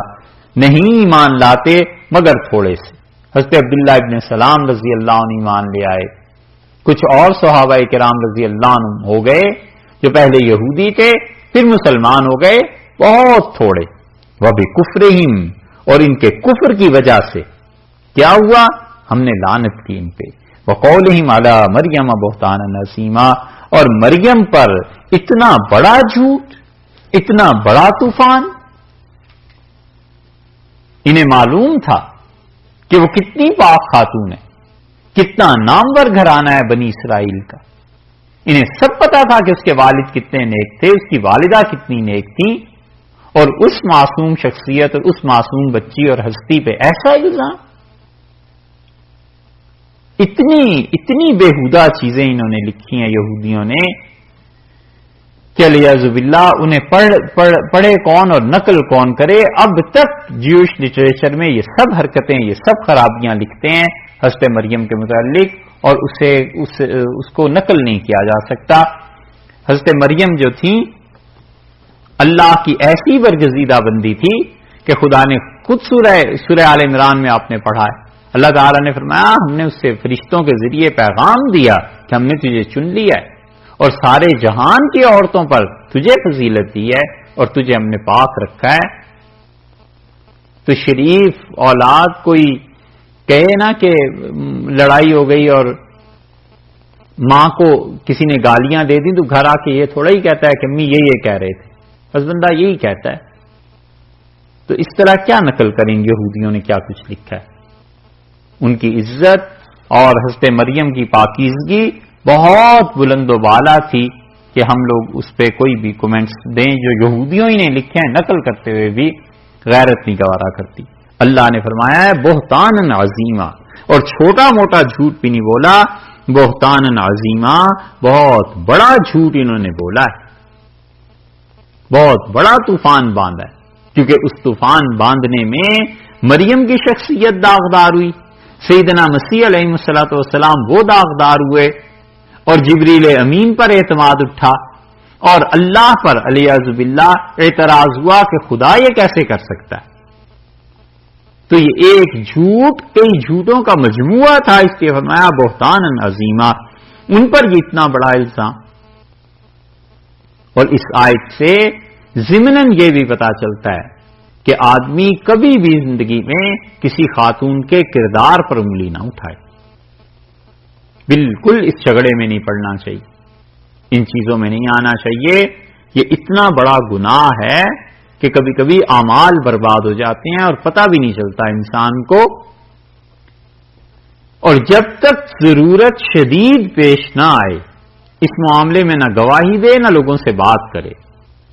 نہیں ایمان لاتے مگر تھوڑے سے۔ حضرت عبداللہ ابن سلام رضی اللہ عنہ ایمان لے آئے، کچھ اور صحابہ کرام رضی اللہ عنہ ہو گئے جو پہلے یہودی تھے پھر مسلمان ہو گئے، بہت تھوڑے۔ وَبِكُفْرِهِمْ، اور ان کے کفر کی وجہ سے کیا ہوا؟ ہم نے لعنت کی ان پہ۔ وَقَوْلِهِمْ عَلَى مَرْيَمَ بُهْتَانًا عَظِيمًا، اور مریم پر اتنا بڑا جھوٹ، اتنا بڑا طوفان۔ انہیں معلوم تھا کہ وہ کتنی پاک خاتون ہے، کتنا نامور گھرانہ ہے بنی اسرائیل کا، انہیں سب پتا تھا کہ اس کے والد کتنے نیک تھے، اس کی والدہ کتنی نیک تھی، اور اس معصوم شخصیت اور اس معصوم بچی اور ہستی پہ ایسا الزام، اتنی بےہودہ چیزیں انہوں نے لکھی ہیں یہودیوں نے کہ علیاذ باللہ انہیں پڑھے کون اور نقل کون کرے۔ اب تک جیوش لٹریچر میں یہ سب حرکتیں، یہ سب خرابیاں لکھتے ہیں حضرت مریم کے متعلق، اور اس کو نقل نہیں کیا جا سکتا۔ حضرت مریم جو تھی اللہ کی ایسی برگزیدہ بندی تھی کہ خدا نے خود سورہ آل عمران میں آپ نے پڑھا ہے، اللہ تعالیٰ نے فرمایا ہم نے اس سے فرشتوں کے ذریعے پیغام دیا کہ ہم نے تجھے چن لیا ہے اور سارے جہان کی عورتوں پر تجھے فضیلت دی ہے اور تجھے ہم نے پاک رکھا ہے۔ تو شریف اولاد کوئی کہے نا کہ لڑائی ہو گئی اور ماں کو کسی نے گالیاں دے دی تو گھر آ کے یہ تھوڑا ہی کہتا ہے کہ امی یہ کہہ رہے تھے، بس بندہ یہی کہتا ہے۔ تو اس طرح کیا نقل کریں گے یہودیوں نے کیا کچھ لکھا ہے؟ ان کی عزت اور حضرت مریم کی پاکیزگی بہت بلند و بالا تھی کہ ہم لوگ اس پہ کوئی بھی کومنٹس دیں جو یہودیوں ہی نے لکھے ہیں، نقل کرتے ہوئے بھی غیرت نہیں گوارا کرتی۔ اللہ نے فرمایا ہے بہتان عظیمہ، اور چھوٹا موٹا جھوٹ بھی نہیں بولا، بہتان عظیمہ، بہت بڑا جھوٹ انہوں نے بولا ہے۔ بہت بڑا طوفان باندھا ہے، کیونکہ اس طوفان باندھنے میں مریم کی شخصیت داغدار ہوئی، سیدنا مسیح علیہ الصلوۃ والسلام وہ داغدار ہوئے، اور جبریل امین پر اعتماد اٹھا، اور اللہ پر علیہ باللہ اعتراض ہوا کہ خدا یہ کیسے کر سکتا ہے۔ تو یہ ایک جھوٹ کئی جھوٹوں کا مجموعہ تھا، اس لیے فرمایا بہتان عظیمہ، ان پر یہ اتنا بڑا الزام۔ اور اس آیت سے ضمناً یہ بھی پتا چلتا ہے کہ آدمی کبھی بھی زندگی میں کسی خاتون کے کردار پر انگلی نہ اٹھائے، بالکل اس جھگڑے میں نہیں پڑنا چاہیے، ان چیزوں میں نہیں آنا چاہیے۔ یہ اتنا بڑا گناہ ہے کہ کبھی کبھی اعمال برباد ہو جاتے ہیں اور پتہ بھی نہیں چلتا انسان کو، اور جب تک ضرورت شدید پیش نہ آئے اس معاملے میں نہ گواہی دے نہ لوگوں سے بات کرے۔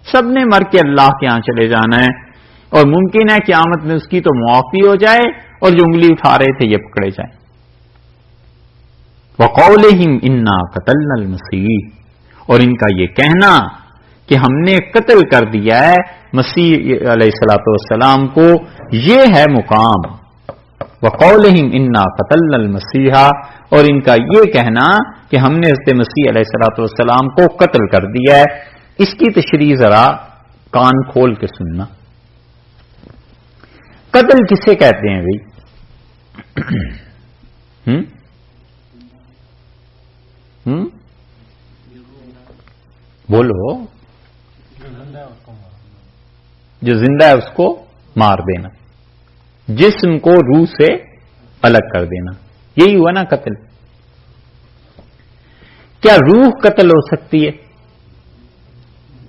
سب نے مر کے اللہ کے ہاں چلے جانا ہے، اور ممکن ہے قیامت میں اس کی تو معافی ہو جائے اور جو انگلی اٹھا رہے تھے یہ پکڑے جائیں۔ وَقَوْلِهِمْ إِنَّا قَتَلْنَا الْمَسِيحَ، اور ان کا یہ کہنا کہ ہم نے قتل کر دیا ہے مسیح علیہ الصلوۃ والسلام کو، یہ ہے مقام۔ وَقَوْلِهِمْ إِنَّا قَتَلْنَا الْمَسِيحَ، اور ان کا یہ کہنا کہ ہم نے حضرت مسیح علیہ الصلوۃ والسلام کو قتل کر دیا ہے۔ اس کی تشریح ذرا کان کھول کے سننا۔ قتل کسے کہتے ہیں بھائی؟ بولو۔ جو زندہ ہے اس کو مار دینا، جسم کو روح سے الگ کر دینا، یہی ہوا نا قتل۔ کیا روح قتل ہو سکتی ہے؟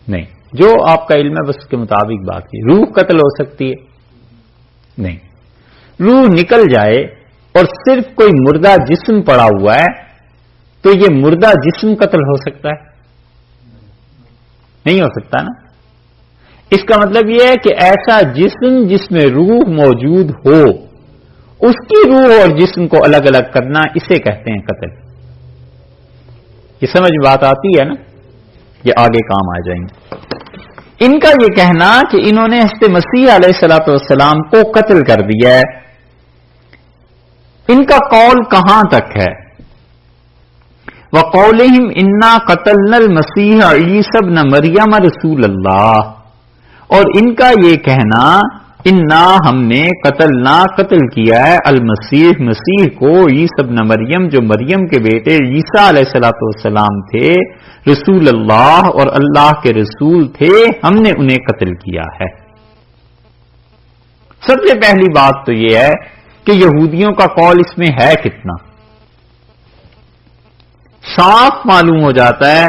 نہیں، جو آپ کا علم ہے بس اس کے مطابق بات کی۔ روح قتل ہو سکتی ہے؟ نہیں۔ روح نکل جائے اور صرف کوئی مردہ جسم پڑا ہوا ہے تو یہ مردہ جسم قتل ہو سکتا ہے؟ نہیں ہو سکتا نا۔ اس کا مطلب یہ ہے کہ ایسا جسم جس میں روح موجود ہو، اس کی روح اور جسم کو الگ الگ کرنا، اسے کہتے ہیں قتل۔ یہ سمجھ بات آتی ہے نا؟ یہ آگے کام آ جائیں گے۔ ان کا یہ کہنا کہ انہوں نے حضرت مسیح علیہ الصلوۃ والسلام کو قتل کر دیا ہے، ان کا قول کہاں تک ہے؟ وَقَوْلِهِمْ إِنَّا قَتَلْنَا الْمَسِيحَ عِيسَى ابْنَ مَرْيَمَ رسول اللہ، اور ان کا یہ کہنا انا ہم نے قتل کیا ہے المسیح مسیح کو، عیسی ابن مریم جو مریم کے بیٹے عیسیٰ علیہ الصلوۃ والسلام تھے، رسول اللہ اور اللہ کے رسول تھے، ہم نے انہیں قتل کیا ہے۔ سب سے پہلی بات تو یہ ہے کہ یہودیوں کا قول اس میں ہے کتنا؟ صاف معلوم ہو جاتا ہے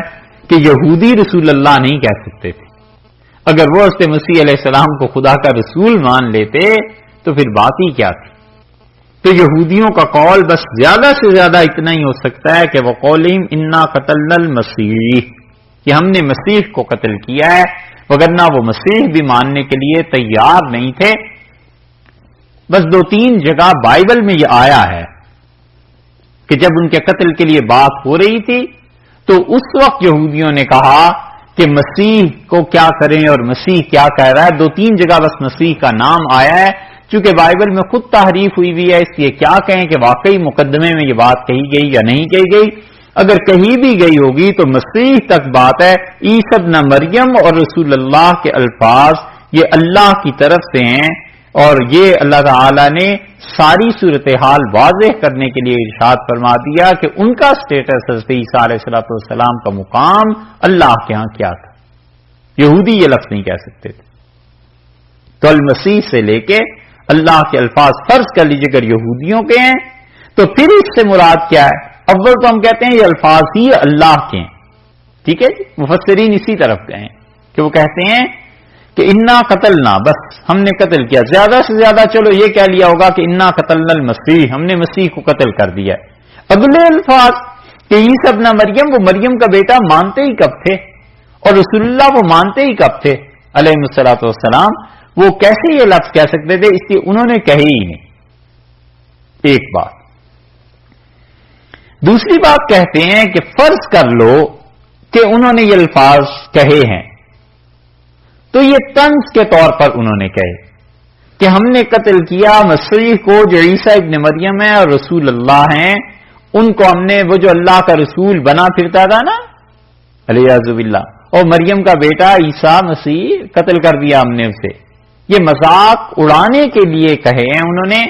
کہ یہودی رسول اللہ نہیں کہہ سکتے تھے۔ اگر وہ حضرت مسیح علیہ السلام کو خدا کا رسول مان لیتے تو پھر بات ہی کیا تھی؟ تو یہودیوں کا قول بس زیادہ سے زیادہ اتنا ہی ہو سکتا ہے کہ وَقَوْلِهِمْ إِنَّا قَتَلْنَا الْمَسِيحَ، کہ ہم نے مسیح کو قتل کیا ہے، وگرنہ وہ مسیح بھی ماننے کے لیے تیار نہیں تھے۔ بس 2-3 جگہ بائبل میں یہ آیا ہے کہ جب ان کے قتل کے لیے بات ہو رہی تھی تو اس وقت یہودیوں نے کہا کہ مسیح کو کیا کریں اور مسیح کیا کہہ رہا ہے۔ 2-3 جگہ بس مسیح کا نام آیا ہے، چونکہ بائبل میں خود تحریف ہوئی ہوئی ہے، اس لیے کیا کہیں کہ واقعی مقدمے میں یہ بات کہی گئی یا نہیں کہی گئی۔ اگر کہیں بھی گئی ہوگی تو مسیح تک بات ہے، عیسی ابن مریم اور رسول اللہ کے الفاظ یہ اللہ کی طرف سے ہیں، اور یہ اللہ تعالی نے ساری صورتحال واضح کرنے کے لیے ارشاد فرما دیا کہ ان کا سٹیٹس حضرت عیسیٰ علیہ السلام کا مقام اللہ کے ہاں کیا تھا۔ یہودی یہ لفظ نہیں کہہ سکتے تھے۔ تو المسیح سے لے کے اللہ کے الفاظ فرض کر لیجیے اگر یہودیوں کے ہیں تو پھر اس سے مراد کیا ہے؟ اول تو ہم کہتے ہیں یہ الفاظ ہی اللہ کے ہیں، ٹھیک ہے؟ مفسرین اسی طرف گئے ہیں کہ وہ کہتے ہیں کہ انا قتلنا، بس ہم نے قتل کیا، زیادہ سے زیادہ چلو یہ کہہ لیا ہوگا کہ انا قتلنا المسیح، ہم نے مسیح کو قتل کر دیا۔ اگلے الفاظ کہ عیسی ابن مریم، وہ مریم کا بیٹا مانتے ہی کب تھے، اور رسول اللہ وہ مانتے ہی کب تھے علیہ الصلوۃ والسلام، وہ کیسے یہ لفظ کہہ سکتے تھے؟ اس لیے انہوں نے کہی ہی نہیں۔ ایک بات۔ دوسری بات کہتے ہیں کہ فرض کر لو کہ انہوں نے یہ الفاظ کہے ہیں تو یہ طنز کے طور پر انہوں نے کہے کہ ہم نے قتل کیا مسیح کو جو عیسیٰ ابن مریم ہے اور رسول اللہ ہیں، ان کو ہم نے، وہ جو اللہ کا رسول بنا پھرتا تھا نا علیہ باللہ، اور مریم کا بیٹا عیسیٰ مسیح قتل کر دیا ہم نے اسے۔ یہ مذاق اڑانے کے لیے کہے ہیں انہوں نے،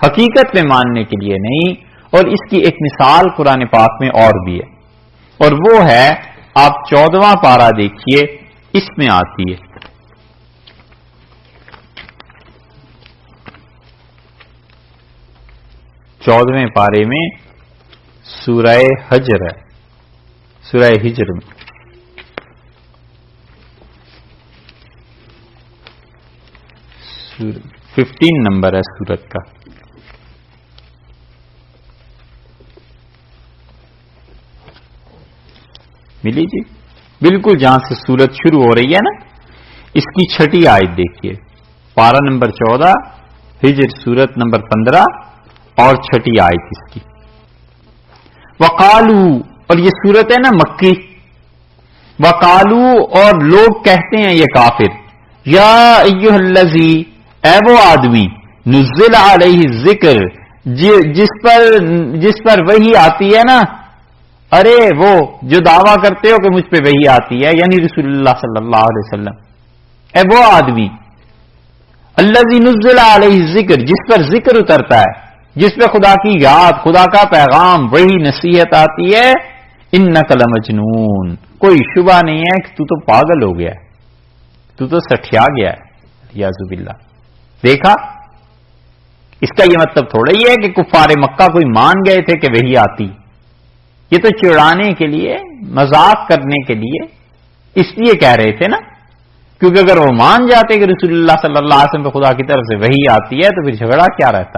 حقیقت میں ماننے کے لیے نہیں۔ اور اس کی ایک مثال قرآن پاک میں اور بھی ہے، اور وہ ہے، آپ 14واں پارہ دیکھیے، اس میں آتی ہے۔ 14ویں پارے میں سورہ حجر ہے، سورہ ہجر میں 15 نمبر ہے سورت کا۔ ملی جی؟ بالکل جہاں سے سورت شروع ہو رہی ہے نا، اس کی 6ٹھی آیت دیکھیے، پارہ نمبر 14، ہجر سورت نمبر 15 اور 6ٹھی آیت اس کی۔ وقالو، اور یہ سورت ہے نا مکی، وقالو، اور لوگ کہتے ہیں یہ کافر، یا ایھا الذی، اے وہ آدمی، نزل علیہ الذکر، جس پر وحی آتی ہے نا، ارے وہ جو دعویٰ کرتے ہو کہ مجھ پہ وحی آتی ہے، یعنی رسول اللہ صلی اللہ علیہ وسلم، اے وہ آدمی، الذی نزل علیہ الذکر، جس پر ذکر اترتا ہے، جس پہ خدا کی یاد، خدا کا پیغام، وہی نصیحت آتی ہے، انک لمجنون، کوئی شبہ نہیں ہے کہ تو پاگل ہو گیا ہے، تو سٹھیا گیا ہے، یعوذ باللہ۔ دیکھا، اس کا یہ مطلب تھوڑا ہی ہے کہ کفار مکہ کوئی مان گئے تھے کہ وہی آتی، یہ تو چڑانے کے لیے، مذاق کرنے کے لیے اس لیے کہہ رہے تھے نا، کیونکہ اگر وہ مان جاتے کہ رسول اللہ صلی اللہ علیہ وسلم پہ خدا کی طرف سے وحی آتی ہے تو پھر جھگڑا کیا رہتا،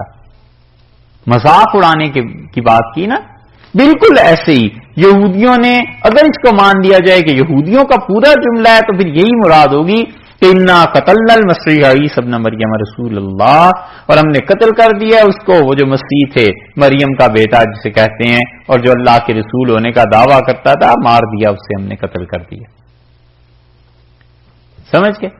مذاق اڑانے کی بات کی نا۔ بالکل ایسے ہی یہودیوں نے، اگر اس کو مان لیا جائے کہ یہودیوں کا پورا جملہ ہے تو پھر یہی مراد ہوگی کہ انا قتلنا المسیح عیسی ابن مریم رسول اللہ، اور ہم نے قتل کر دیا اس کو، وہ جو مسیح تھے، مریم کا بیٹا جسے کہتے ہیں، اور جو اللہ کے رسول ہونے کا دعویٰ کرتا تھا، مار دیا اسے، ہم نے قتل کر دیا۔ سمجھ گئے؟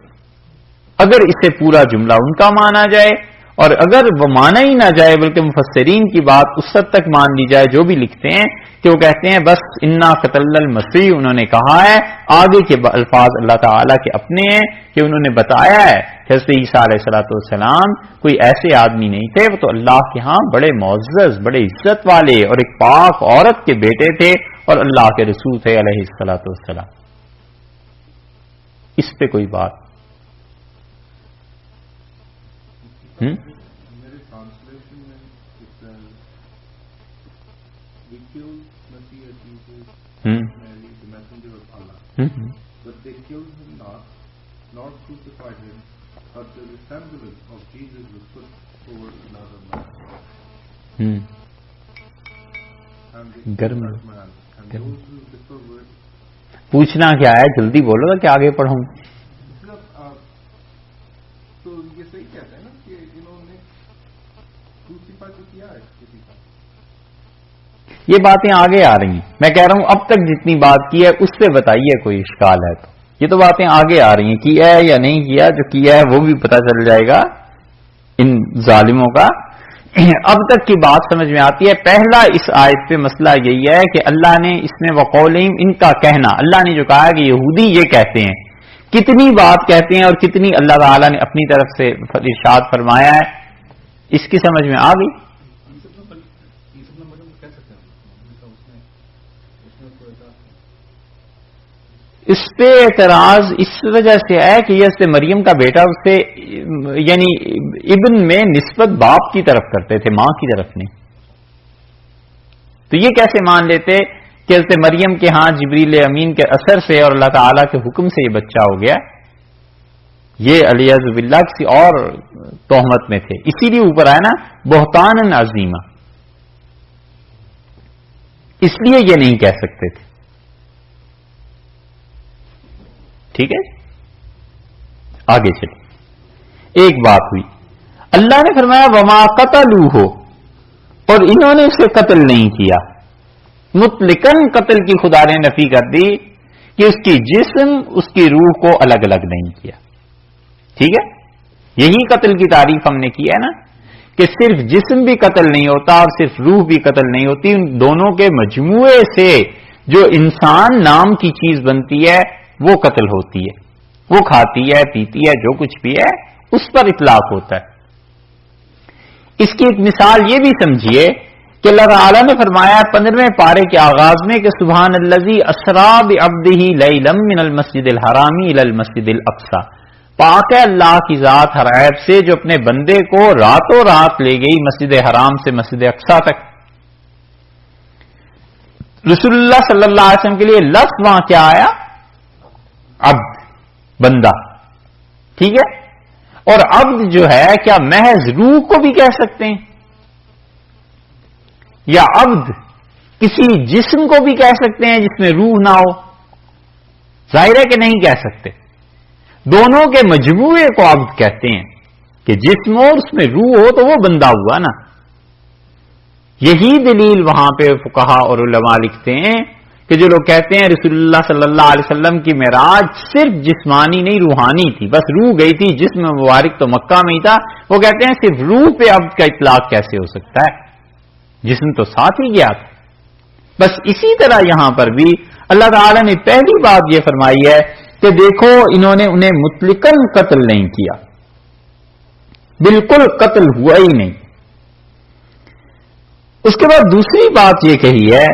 اگر اسے پورا جملہ ان کا مانا جائے، اور اگر وہ مانا ہی نہ جائے بلکہ مفسرین کی بات اس حد تک مان لی جائے جو بھی لکھتے ہیں کہ وہ کہتے ہیں بس انا قتلنا المسیح، انہوں نے کہا ہے، آگے کے الفاظ اللہ تعالیٰ کے اپنے ہیں کہ انہوں نے بتایا ہے کہ حضرت عیسیٰ علیہ الصلوۃ والسلام کوئی ایسے آدمی نہیں تھے، وہ تو اللہ کے ہاں بڑے معزز، بڑے عزت والے اور ایک پاک عورت کے بیٹے تھے اور اللہ کے رسول تھے علیہ الصلوۃ والسلام۔ اس پہ کوئی بات میرے ٹرانسلیشن میں messenger of Allah, but they killed him not, nor crucified him, but the resemblance of Jesus was put over another man. And they killed that man, and those who differ were. پوچھنا کیا ہے؟ جلدی بولو گا کہ آگے پڑھوں؟ تو یہ صحیح کہتے ہیں نا کہ انہوں نے کروسیفائی تو کیا ہے کسی کا. یہ باتیں آگے آ رہی ہیں، میں کہہ رہا ہوں اب تک جتنی بات کی ہے اس سے بتائیے کوئی اشکال ہے تو. یہ تو باتیں آگے آ رہی ہیں، کیا ہے یا نہیں کیا، جو کیا ہے وہ بھی پتہ چل جائے گا ان ظالموں کا. اب تک کی بات سمجھ میں آتی ہے. پہلا اس آیت پہ مسئلہ یہی ہے کہ اللہ نے اس میں وقولہم، ان کا کہنا، اللہ نے جو کہا کہ یہودی یہ کہتے ہیں، کتنی بات کہتے ہیں اور کتنی اللہ تعالیٰ نے اپنی طرف سے ارشاد فرمایا ہے، اس کی سمجھ میں آ گئی. اس پہ اعتراض اس وجہ سے ہے کہ یہ سے مریم کا بیٹا اسے یعنی ابن میں نسبت باپ کی طرف کرتے تھے، ماں کی طرف نہیں. تو یہ کیسے مان لیتے کہ حضرت مریم کے ہاں جبریل امین کے اثر سے اور اللہ تعالیٰ کے حکم سے یہ بچہ ہو گیا؟ یہ علیہ باللہ کسی اور تہمت میں تھے، اسی لیے اوپر آیا نا بہتان عظیمہ، اس لیے یہ نہیں کہہ سکتے تھے. ٹھیک ہے، آگے چلیں. ایک بات ہوئی، اللہ نے فرمایا وما قتلوہ، اور انہوں نے اسے قتل نہیں کیا. مطلقاً قتل کی خدا نے نفی کر دی کہ اس کی جسم اس کی روح کو الگ الگ نہیں کیا. ٹھیک ہے، یہی قتل کی تعریف ہم نے کی ہے نا، کہ صرف جسم بھی قتل نہیں ہوتا اور صرف روح بھی قتل نہیں ہوتی، ان دونوں کے مجموعے سے جو انسان نام کی چیز بنتی ہے وہ قتل ہوتی ہے، وہ کھاتی ہے پیتی ہے جو کچھ بھی ہے اس پر اطلاق ہوتا ہے۔ اس کی ایک مثال یہ بھی سمجھیے کہ اللہ تعالیٰ نے فرمایا 15ویں پارے کے آغاز میں کہ سبحان الذی اسری بعبدہ لیلا من المسجد الحرام الی المسجد الاقصی، پاک ہے اللہ کی ذات ہر عیب سے جو اپنے بندے کو راتوں رات لے گئی مسجد حرام سے مسجد اقصی تک۔ رسول اللہ صلی اللہ علیہ وسلم کے لیے لفظ وہاں کیا آیا؟ عبد، بندہ، ٹھیک ہے، اور عبد جو ہے کیا محض روح کو بھی کہہ سکتے ہیں، یا عبد کسی جسم کو بھی کہہ سکتے ہیں جس میں روح نہ ہو؟ ظاہر ہے کہ نہیں کہہ سکتے، دونوں کے مجموعے کو عبد کہتے ہیں کہ جسم ہو اس میں روح ہو تو وہ بندہ ہوا نا۔ یہی دلیل وہاں پہ فقہا اور علماء لکھتے ہیں کہ جو لوگ کہتے ہیں رسول اللہ صلی اللہ علیہ وسلم کی معراج صرف جسمانی نہیں روحانی تھی، بس روح گئی تھی، جسم مبارک تو مکہ میں ہی تھا، وہ کہتے ہیں صرف روح پہ عبد کا اطلاق کیسے ہو سکتا ہے، جسم تو ساتھ ہی گیا تھا۔ بس اسی طرح یہاں پر بھی اللہ تعالی نے پہلی بات یہ فرمائی ہے کہ دیکھو انہوں نے انہیں مطلقاً قتل نہیں کیا، بالکل قتل ہوا ہی نہیں۔ اس کے بعد دوسری بات یہ کہی ہے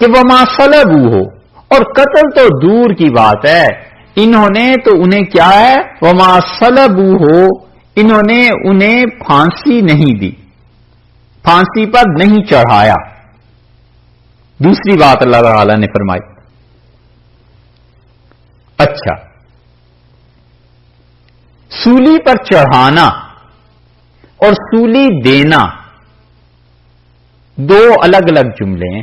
کہ وما صلبوا ہو، اور قتل تو دور کی بات ہے، انہوں نے تو انہیں کیا ہے، وما صلبوا ہو، انہوں نے انہیں پھانسی نہیں دی، پھانسی پر نہیں چڑھایا۔ دوسری بات اللہ تعالی نے فرمائی۔ اچھا، سولی پر چڑھانا اور سولی دینا دو الگ الگ جملے ہیں،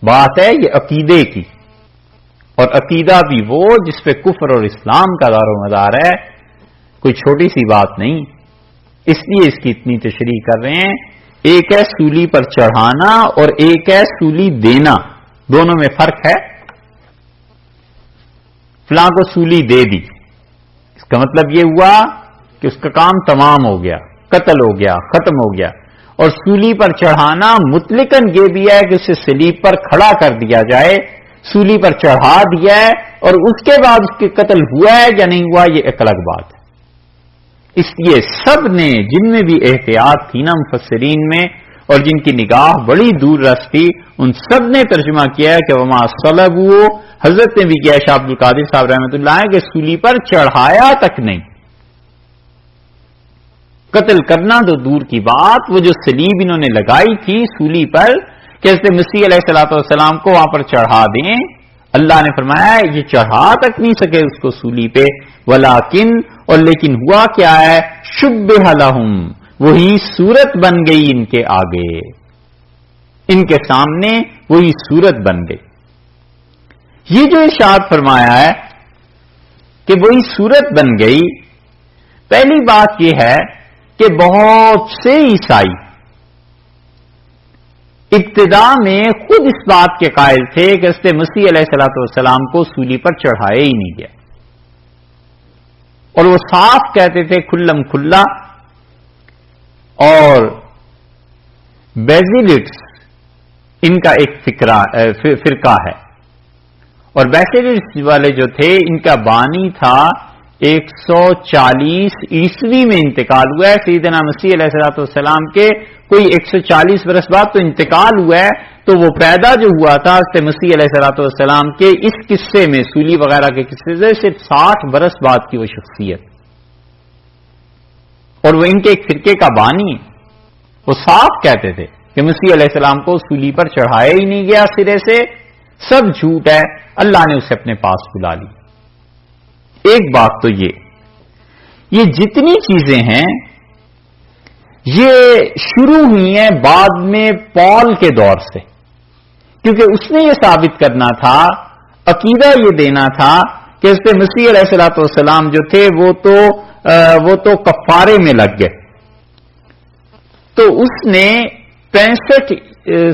بات ہے یہ عقیدے کی، اور عقیدہ بھی وہ جس پہ کفر اور اسلام کا دار و مدار ہے، کوئی چھوٹی سی بات نہیں، اس لیے اس کی اتنی تشریح کر رہے ہیں۔ ایک ہے سولی پر چڑھانا اور ایک ہے سولی دینا، دونوں میں فرق ہے۔ فلاں کو سولی دے دی، اس کا مطلب یہ ہوا کہ اس کا کام تمام ہو گیا، قتل ہو گیا، ختم ہو گیا۔ اور سولی پر چڑھانا مطلقاً یہ بھی ہے کہ اسے سلیب پر کھڑا کر دیا جائے، سولی پر چڑھا دیا ہے، اور اس کے بعد اس کے قتل ہوا ہے یا نہیں ہوا یہ ایک الگ بات ہے۔ اس لیے سب نے، جن میں بھی احتیاط تھی نا مفسرین میں اور جن کی نگاہ بڑی دور رس تھی، ان سب نے ترجمہ کیا ہے کہ وما صلبوا، حضرت نے بھی کیا شاہ عبد القادر صاحب رحمۃ اللہ کہ سولی پر چڑھایا تک نہیں، قتل کرنا تو دور کی بات، وہ جو سلیب انہوں نے لگائی تھی سولی پر کہ حضرت مسیح علیہ الصلوۃ والسلام کو وہاں پر چڑھا دیں، اللہ نے فرمایا یہ چڑھا تک نہیں سکے اس کو سولی پہ، ولیکن، اور لیکن ہوا کیا ہے، شبہ لہم، وہی صورت بن گئی ان کے آگے، ان کے سامنے وہی صورت بن گئی۔ یہ جو ارشاد فرمایا ہے کہ وہی صورت بن گئی، پہلی بات یہ ہے کہ بہت سے عیسائی ابتدا میں خود اس بات کے قائل تھے کہ حضرت مسیح علیہ الصلوۃ والسلام کو سولی پر چڑھایا ہی نہیں گیا، اور وہ صاف کہتے تھے کھلم کھلا، اور بیزیلٹس ان کا ایک فرقہ ہے، اور بیزیلٹس والے جو تھے ان کا بانی تھا 140 عیسوی میں انتقال ہوا ہے، سیدنا مسیح علیہ الصلوۃ والسلام کے کوئی 140 برس بعد تو انتقال ہوا ہے، تو وہ پیدا جو ہوا تھا حضرت مسیح علیہ الصلوۃ والسلام کے اس قصے میں، سولی وغیرہ کے قصے سے صرف 60 برس بعد کی وہ شخصیت، اور وہ ان کے ایک فرقے کا بانی ہے۔ وہ صاف کہتے تھے کہ مسیح علیہ السلام کو سولی پر چڑھایا ہی نہیں گیا، سرے سے سب جھوٹ ہے، اللہ نے اسے اپنے پاس بلا لی۔ ایک بات تو یہ جتنی چیزیں ہیں یہ شروع ہوئی ہیں بعد میں پال کے دور سے، کیونکہ اس نے یہ ثابت کرنا تھا، عقیدہ یہ دینا تھا کہ حضرت مسیح علیہ الصلوۃ والسلام جو تھے وہ تو کفارے میں لگ گئے، تو اس نے 65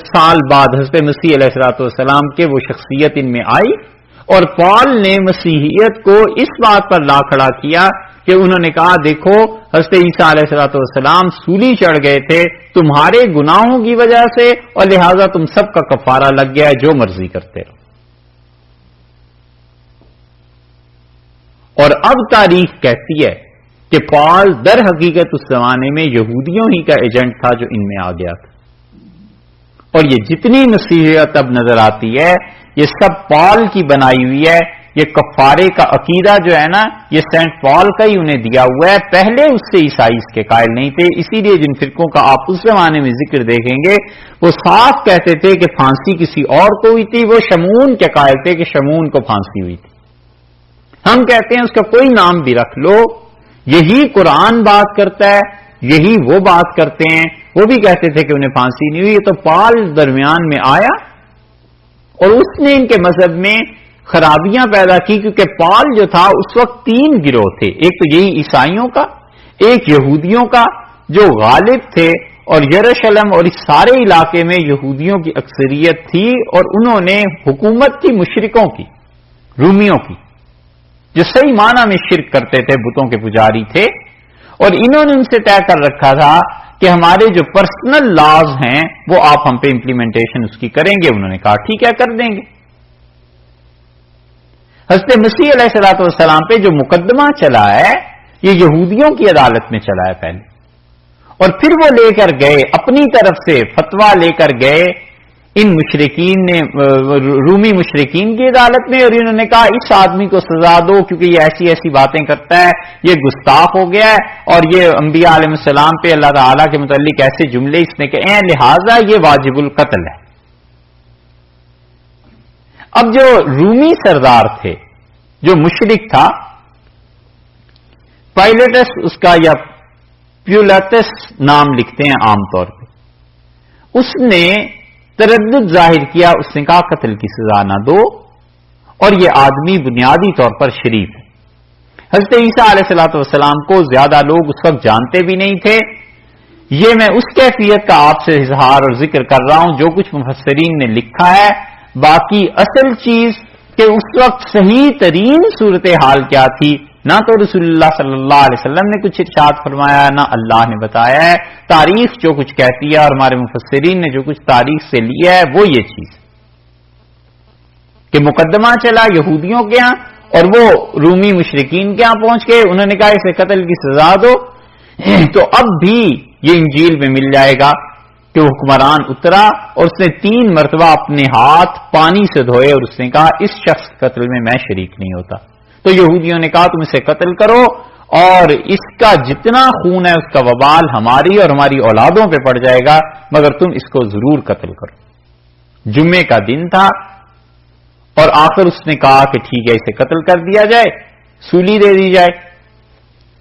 سال بعد حضرت مسیح علیہ الصلوۃ والسلام کے وہ شخصیت ان میں آئی، اور پال نے مسیحیت کو اس بات پر لا کھڑا کیا کہ انہوں نے کہا دیکھو حضرت عیسیٰ علیہ السلام سولی چڑھ گئے تھے تمہارے گناہوں کی وجہ سے، اور لہذا تم سب کا کفارہ لگ گیا ہے، جو مرضی کرتے رہو۔ اور اب تاریخ کہتی ہے کہ پال در حقیقت اس زمانے میں یہودیوں ہی کا ایجنٹ تھا جو ان میں آ گیا تھا، اور یہ جتنی مسیحیت اب نظر آتی ہے یہ سب پال کی بنائی ہوئی ہے۔ یہ کفارے کا عقیدہ جو ہے نا یہ سینٹ پال کا ہی انہیں دیا ہوا ہے، پہلے اس سے عیسائی اس کے قائل نہیں تھے۔ اسی لیے جن فرقوں کا آپ اس زمانے میں ذکر دیکھیں گے وہ صاف کہتے تھے کہ پھانسی کسی اور کو ہوئی تھی، وہ شمون کے قائل تھے کہ شمون کو پھانسی ہوئی تھی۔ ہم کہتے ہیں اس کا کوئی نام بھی رکھ لو، یہی قرآن بات کرتا ہے، یہی وہ بات کرتے ہیں، وہ بھی کہتے تھے کہ انہیں پھانسی نہیں ہوئی۔ تو پال درمیان میں آیا اور اس نے ان کے مذہب میں خرابیاں پیدا کی، کیونکہ پال جو تھا اس وقت 3 گروہ تھے، ایک تو یہی عیسائیوں کا، ایک یہودیوں کا جو غالب تھے، اور یروشلم اور اس سارے علاقے میں یہودیوں کی اکثریت تھی، اور انہوں نے حکومت کی مشرکوں کی، رومیوں کی، جو صحیح معنی میں شرک کرتے تھے، بتوں کے پجاری تھے، اور انہوں نے ان سے طے کر رکھا تھا کہ ہمارے جو پرسنل لاز ہیں وہ آپ ہم پہ امپلیمنٹیشن اس کی کریں گے۔ انہوں نے کہا ٹھیک ہے کر دیں گے۔ حضرت مسیح علیہ الصلوۃ والسلام پہ جو مقدمہ چلا ہے یہ یہودیوں کی عدالت میں چلا ہے پہلے، اور پھر وہ لے کر گئے اپنی طرف سے فتویٰ لے کر گئے ان مشرکین نے، رومی مشرکین کی عدالت میں، اور انہوں نے کہا اس آدمی کو سزا دو کیونکہ یہ ایسی ایسی باتیں کرتا ہے، یہ گستاخ ہو گیا ہے، اور یہ انبیاء علیہ السلام پہ اللہ تعالیٰ کے متعلق ایسے جملے اس نے کہے ہیں، لہذا یہ واجب القتل ہے۔ اب جو رومی سردار تھے، جو مشرک تھا، پائلٹس اس کا یا پیولٹس نام لکھتے ہیں عام طور پہ، اس نے تردد ظاہر کیا، اس نے کہا قتل کی سزا نہ دو، اور یہ آدمی بنیادی طور پر شریف ہے۔ حضرت عیسیٰ علیہ الصلوۃ والسلام کو زیادہ لوگ اس وقت جانتے بھی نہیں تھے۔ یہ میں اس کیفیت کا آپ سے اظہار اور ذکر کر رہا ہوں جو کچھ مفسرین نے لکھا ہے، باقی اصل چیز کہ اس وقت صحیح ترین صورتحال کیا تھی، نہ تو رسول اللہ صلی اللہ علیہ وسلم نے کچھ ارشاد فرمایا، نہ اللہ نے بتایا ہے، تاریخ جو کچھ کہتی ہے اور ہمارے مفسرین نے جو کچھ تاریخ سے لیا ہے وہ یہ چیز کہ مقدمہ چلا یہودیوں کے ہاں اور وہ رومی مشرکین کے ہاں پہنچ گئے، انہوں نے کہا اسے قتل کی سزا دو۔ تو اب بھی یہ انجیل میں مل جائے گا کہ حکمران اترا اور اس نے 3 مرتبہ اپنے ہاتھ پانی سے دھوئے اور اس نے کہا اس شخص قتل میں میں شریک نہیں ہوتا۔ تو یہودیوں نے کہا تم اسے قتل کرو اور اس کا جتنا خون ہے اس کا وبال ہماری اور ہماری اولادوں پہ پڑ جائے گا، مگر تم اس کو ضرور قتل کرو۔ جمعے کا دن تھا اور آخر اس نے کہا کہ ٹھیک ہے اسے قتل کر دیا جائے، سولی دے دی جائے۔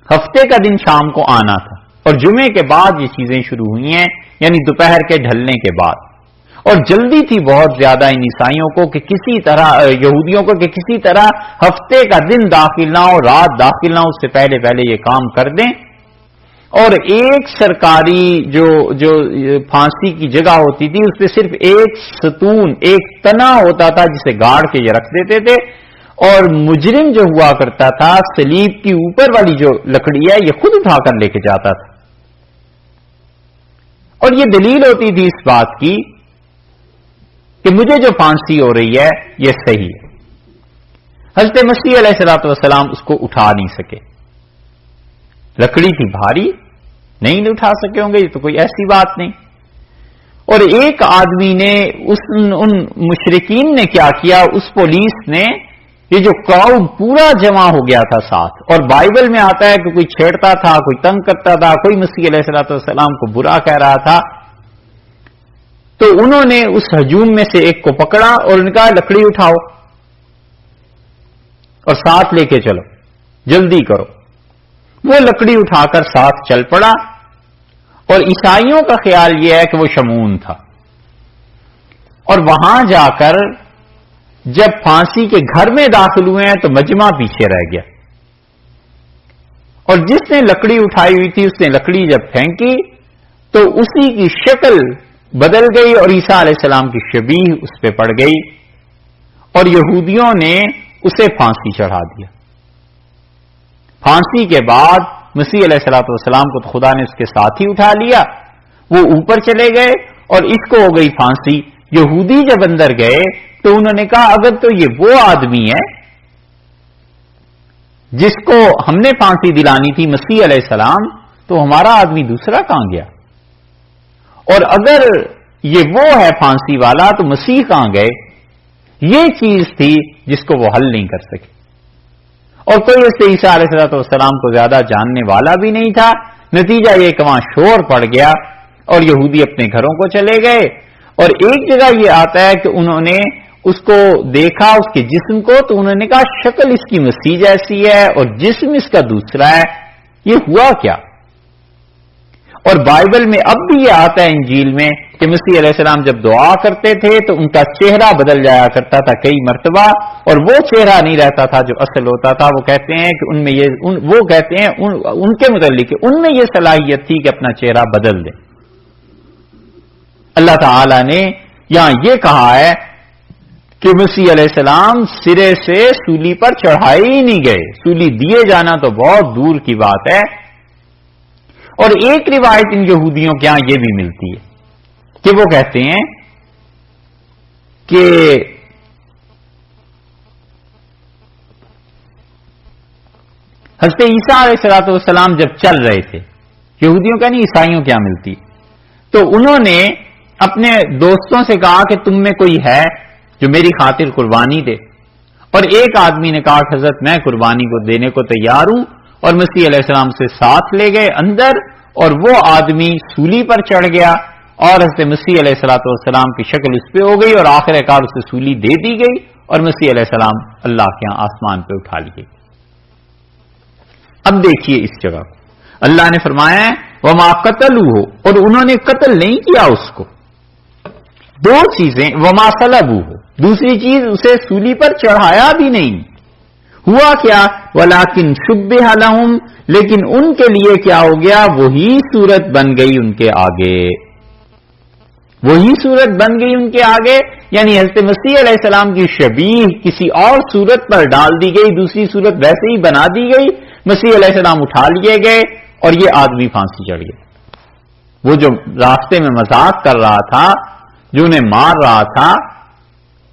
ہفتے کا دن شام کو آنا تھا اور جمعے کے بعد یہ چیزیں شروع ہوئی ہیں، یعنی دوپہر کے ڈھلنے کے بعد، اور جلدی تھی بہت زیادہ ان عیسائیوں کو کہ کسی طرح، یہودیوں کو کہ کسی طرح ہفتے کا دن داخل نہ ہو، رات داخل نہ ہو، اس سے پہلے پہلے یہ کام کر دیں۔ اور ایک سرکاری جو پھانسی کی جگہ ہوتی تھی اس پہ صرف ایک ستون، ایک تنا ہوتا تھا جسے گاڑ کے یہ رکھ دیتے تھے، اور مجرم جو ہوا کرتا تھا سلیب کی اوپر والی جو لکڑی ہے یہ خود اٹھا کر لے کے جاتا تھا، اور یہ دلیل ہوتی تھی اس بات کی کہ مجھے جو پھانسی ہو رہی ہے یہ صحیح ہے۔ حضرت مسیح علیہ الصلوۃ والسلام اس کو اٹھا نہیں سکے، لکڑی تھی بھاری، نہیں اٹھا سکے ہوں گے، یہ تو کوئی ایسی بات نہیں۔ اور ایک آدمی نے ان مشرکین نے کیا کیا، اس پولیس نے، یہ جو کراؤڈ پورا جمع ہو گیا تھا ساتھ، اور بائبل میں آتا ہے کہ کوئی چھیڑتا تھا، کوئی تنگ کرتا تھا، کوئی مسیح علیہ الصلوۃ والسلام کو برا کہہ رہا تھا، تو انہوں نے اس ہجوم میں سے ایک کو پکڑا اور ان کا لکڑی اٹھاؤ اور ساتھ لے کے چلو، جلدی کرو۔ وہ لکڑی اٹھا کر ساتھ چل پڑا، اور عیسائیوں کا خیال یہ ہے کہ وہ شمون تھا، اور وہاں جا کر جب پھانسی کے گھر میں داخل ہوئے ہیں تو مجمع پیچھے رہ گیا، اور جس نے لکڑی اٹھائی ہوئی تھی اس نے لکڑی جب پھینکی تو اسی کی شکل بدل گئی اور عیسیٰ علیہ السلام کی شبیہ اس پہ پڑ گئی، اور یہودیوں نے اسے پھانسی چڑھا دیا. پھانسی کے بعد مسیح علیہ الصلوۃ والسلام کو تو خدا نے اس کے ساتھ ہی اٹھا لیا، وہ اوپر چلے گئے اور اس کو ہو گئی پھانسی. یہودی جب اندر گئے تو انہوں نے کہا اگر تو یہ وہ آدمی ہے جس کو ہم نے پھانسی دلانی تھی مسیح علیہ السلام، تو ہمارا آدمی دوسرا کہاں گیا؟ اور اگر یہ وہ ہے پھانسی والا تو مسیح کہاں گئے؟ یہ چیز تھی جس کو وہ حل نہیں کر سکے. اور کوئی اس سے عیسیٰ علیہ السلام کو زیادہ جاننے والا بھی نہیں تھا. نتیجہ یہ کہ وہاں شور پڑ گیا اور یہودی اپنے گھروں کو چلے گئے. اور ایک جگہ یہ آتا ہے کہ انہوں نے اس کو دیکھا، اس کے جسم کو، تو انہوں نے کہا شکل اس کی مسیح جیسی ہے اور جسم اس کا دوسرا ہے. یہ ہوا کیا؟ اور بائبل میں اب بھی یہ آتا ہے انجیل میں کہ مسیح علیہ السلام جب دعا کرتے تھے تو ان کا چہرہ بدل جایا کرتا تھا کئی مرتبہ، اور وہ چہرہ نہیں رہتا تھا جو اصل ہوتا تھا. وہ کہتے ہیں کہ ان میں وہ کہتے ہیں ان کے متعلق ان میں یہ صلاحیت تھی کہ اپنا چہرہ بدل دیں. اللہ تعالی نے یہاں یہ کہا ہے کہ مسیح علیہ السلام سرے سے سولی پر چڑھائے ہی نہیں گئے. سولی دیے جانا تو بہت دور کی بات ہے. اور ایک روایت ان یہودیوں کے یہاں یہ بھی ملتی ہے کہ وہ کہتے ہیں کہ حضرت عیسیٰ علیہ السلام جب چل رہے تھے، یہودیوں کا نہیں عیسائیوں کے یہاں ملتی، تو انہوں نے اپنے دوستوں سے کہا کہ تم میں کوئی ہے جو میری خاطر قربانی دے. اور ایک آدمی نے کہا کہ حضرت میں قربانی کو دینے کو تیار ہوں، اور مسیح علیہ السلام سے ساتھ لے گئے اندر، اور وہ آدمی سولی پر چڑھ گیا اور حضرت مسیح علیہ السلام کی شکل اس پہ ہو گئی اور آخر کار اسے سولی دے دی گئی اور مسیح علیہ السلام اللہ کے یہاں آسمان پہ اٹھا لیے. اب دیکھیے اس جگہ کو اللہ نے فرمایا ہے وما قتلوہ، اور انہوں نے قتل نہیں کیا اس کو. دو چیزیں، وما صلبوہ، دوسری چیز اسے سولی پر چڑھایا بھی نہیں. ہوا کیا؟ ولیکن شبہ لہم، لیکن ان کے لیے کیا ہو گیا؟ وہی صورت بن گئی ان کے آگے. وہی صورت بن گئی ان کے آگے، یعنی حضرت مسیح علیہ السلام کی شبیہ کسی اور صورت پر ڈال دی گئی، دوسری صورت ویسے ہی بنا دی گئی. مسیح علیہ السلام اٹھا لیے گئے اور یہ آدمی پھانسی چڑھ گیا. وہ جو راستے میں مذاق کر رہا تھا، جو انہیں مار رہا تھا،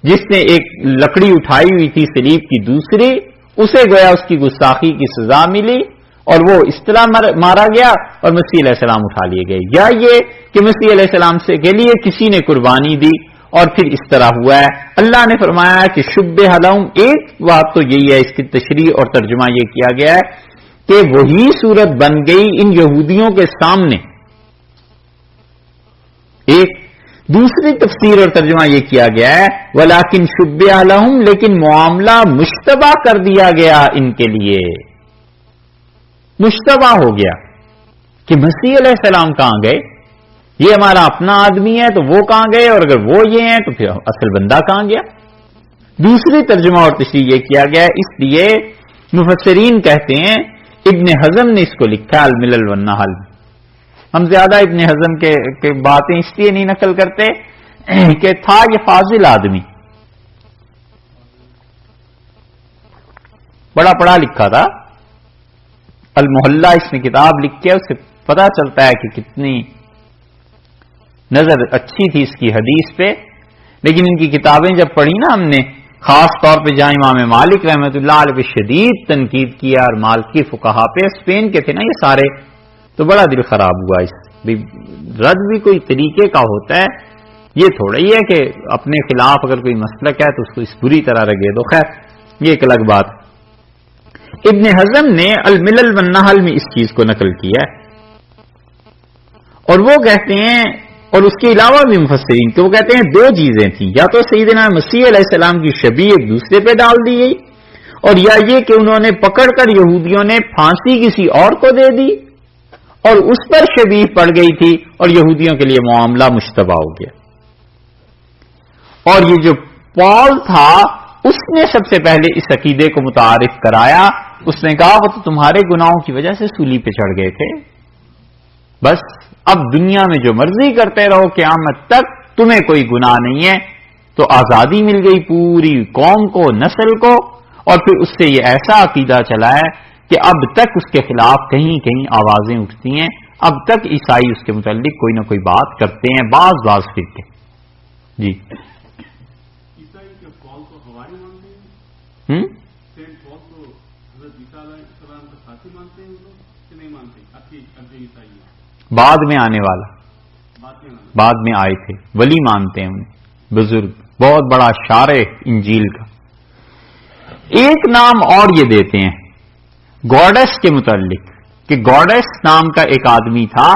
جس نے ایک لکڑی اٹھائی ہوئی تھی سلیب کی دوسری، اسے گویا اس کی گستاخی کی سزا ملی اور وہ اس طرح مارا گیا اور مسیح علیہ السلام اٹھا لیے گئے. یا یہ کہ مسیح علیہ السلام سے کے لیے کسی نے قربانی دی اور پھر اس طرح ہوا ہے. اللہ نے فرمایا کہ شبہ لہم، ایک بات تو یہی ہے، اس کی تشریح اور ترجمہ یہ کیا گیا ہے کہ وہی صورت بن گئی ان یہودیوں کے سامنے. ایک دوسری تفسیر اور ترجمہ یہ کیا گیا ہے ولیکن شبہ لہم، لیکن معاملہ مشتبہ کر دیا گیا ان کے لیے. مشتبہ ہو گیا کہ مسیح علیہ السلام کہاں گئے، یہ ہمارا اپنا آدمی ہے تو وہ کہاں گئے، اور اگر وہ یہ ہیں تو پھر اصل بندہ کہاں گیا. دوسری ترجمہ اور تشریح یہ کیا گیا ہے، اس لیے مفسرین کہتے ہیں، ابن حزم نے اس کو لکھا الملل والنحل. ہم زیادہ ابن حزم کے باتیں اس لیے نہیں نقل کرتے کہ تھا یہ فاضل آدمی، بڑا پڑھا لکھا تھا. المحلہ اس نے کتاب لکھی ہے، اس سے پتا چلتا ہے کہ کتنی نظر اچھی تھی اس کی حدیث پہ. لیکن ان کی کتابیں جب پڑھی نا ہم نے، خاص طور پہ جہاں امام مالک رحمۃ اللہ علیہ پہ شدید تنقید کیا اور مالکی فقہا پہ، اسپین کے تھے نا یہ سارے، تو بڑا دل خراب ہوا. اس رد بھی کوئی طریقے کا ہوتا ہے، یہ تھوڑا ہی ہے کہ اپنے خلاف اگر کوئی مسلک ہے تو اس کو اس بری طرح رگے دو. خیر یہ ایک الگ بات. ابن حزم نے الملل والنحل میں اس چیز کو نقل کیا ہے، اور وہ کہتے ہیں، اور اس کے علاوہ بھی مفسرین کہ وہ کہتے ہیں دو چیزیں تھیں، یا تو سیدنا مسیح علیہ السلام کی شبیہ ایک دوسرے پہ ڈال دی گئی، اور یا یہ کہ انہوں نے پکڑ کر یہودیوں نے پھانسی کسی اور کو دے دی اور اس پر شبیہ پڑ گئی تھی اور یہودیوں کے لیے معاملہ مشتبہ ہو گیا. اور یہ جو پال تھا اس نے سب سے پہلے اس عقیدے کو متعارف کرایا. اس نے کہا وہ تو تمہارے گناہوں کی وجہ سے سولی پہ چڑھ گئے تھے، بس اب دنیا میں جو مرضی کرتے رہو قیامت تک، تمہیں کوئی گناہ نہیں ہے. تو آزادی مل گئی پوری قوم کو، نسل کو، اور پھر اس سے یہ ایسا عقیدہ چلا ہے کہ اب تک اس کے خلاف کہیں کہیں آوازیں اٹھتی ہیں، اب تک عیسائی اس کے متعلق کوئی نہ کوئی بات کرتے ہیں، بعض فرقے۔ جی عیسائی کے پال کو حواری مانتے ہیں، سینٹ پال کو حضرت عیسیٰ علیہ السلام کا ساتھی مانتے ہیں کہ نہیں مانتے؟ اب عیسائی بعد میں آنے والا، بعد میں آئے تھے، ولی مانتے ہیں انہیں، بزرگ، بہت بڑا شارح انجیل کا۔ ایک نام اور یہ دیتے ہیں گوڈس کے متعلق کہ گوڈس نام کا ایک آدمی تھا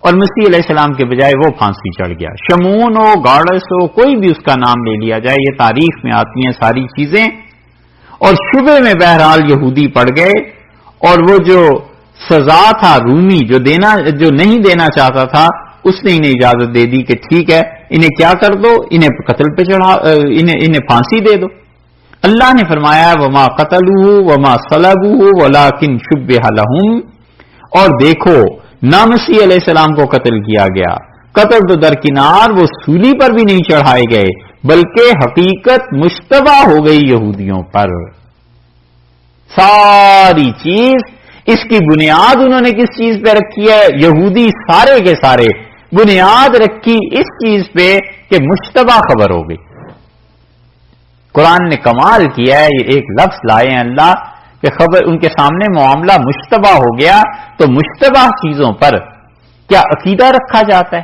اور مسیح علیہ السلام کے بجائے وہ پھانسی چڑھ گیا۔ شمون ہو، گوڈس ہو، کوئی بھی اس کا نام لے لیا جائے، یہ تاریخ میں آتی ہیں ساری چیزیں، اور شبے میں بہرحال یہودی پڑ گئے، اور وہ جو سزا تھا رومی جو نہیں دینا چاہتا تھا، اس نے انہیں اجازت دے دی کہ ٹھیک ہے انہیں کیا کر دو، انہیں قتل پہ چڑھا، انہیں پھانسی دے دو۔ اللہ نے فرمایا وما قتلوہ وما صلبوہ ولکن شبہ لہم، اور دیکھو نہ مسیح علیہ السلام کو قتل کیا گیا، قتل تو درکنار، وہ سولی پر بھی نہیں چڑھائے گئے، بلکہ حقیقت مشتبہ ہو گئی یہودیوں پر۔ ساری چیز اس کی بنیاد انہوں نے کس چیز پہ رکھی ہے؟ یہودی سارے کے سارے بنیاد رکھی اس چیز پہ کہ مشتبہ خبر ہو گئی۔ قرآن نے کمال کیا ہے، یہ ایک لفظ لائے ہیں اللہ کہ خبر ان کے سامنے معاملہ مشتبہ ہو گیا، تو مشتبہ چیزوں پر کیا عقیدہ رکھا جاتا ہے؟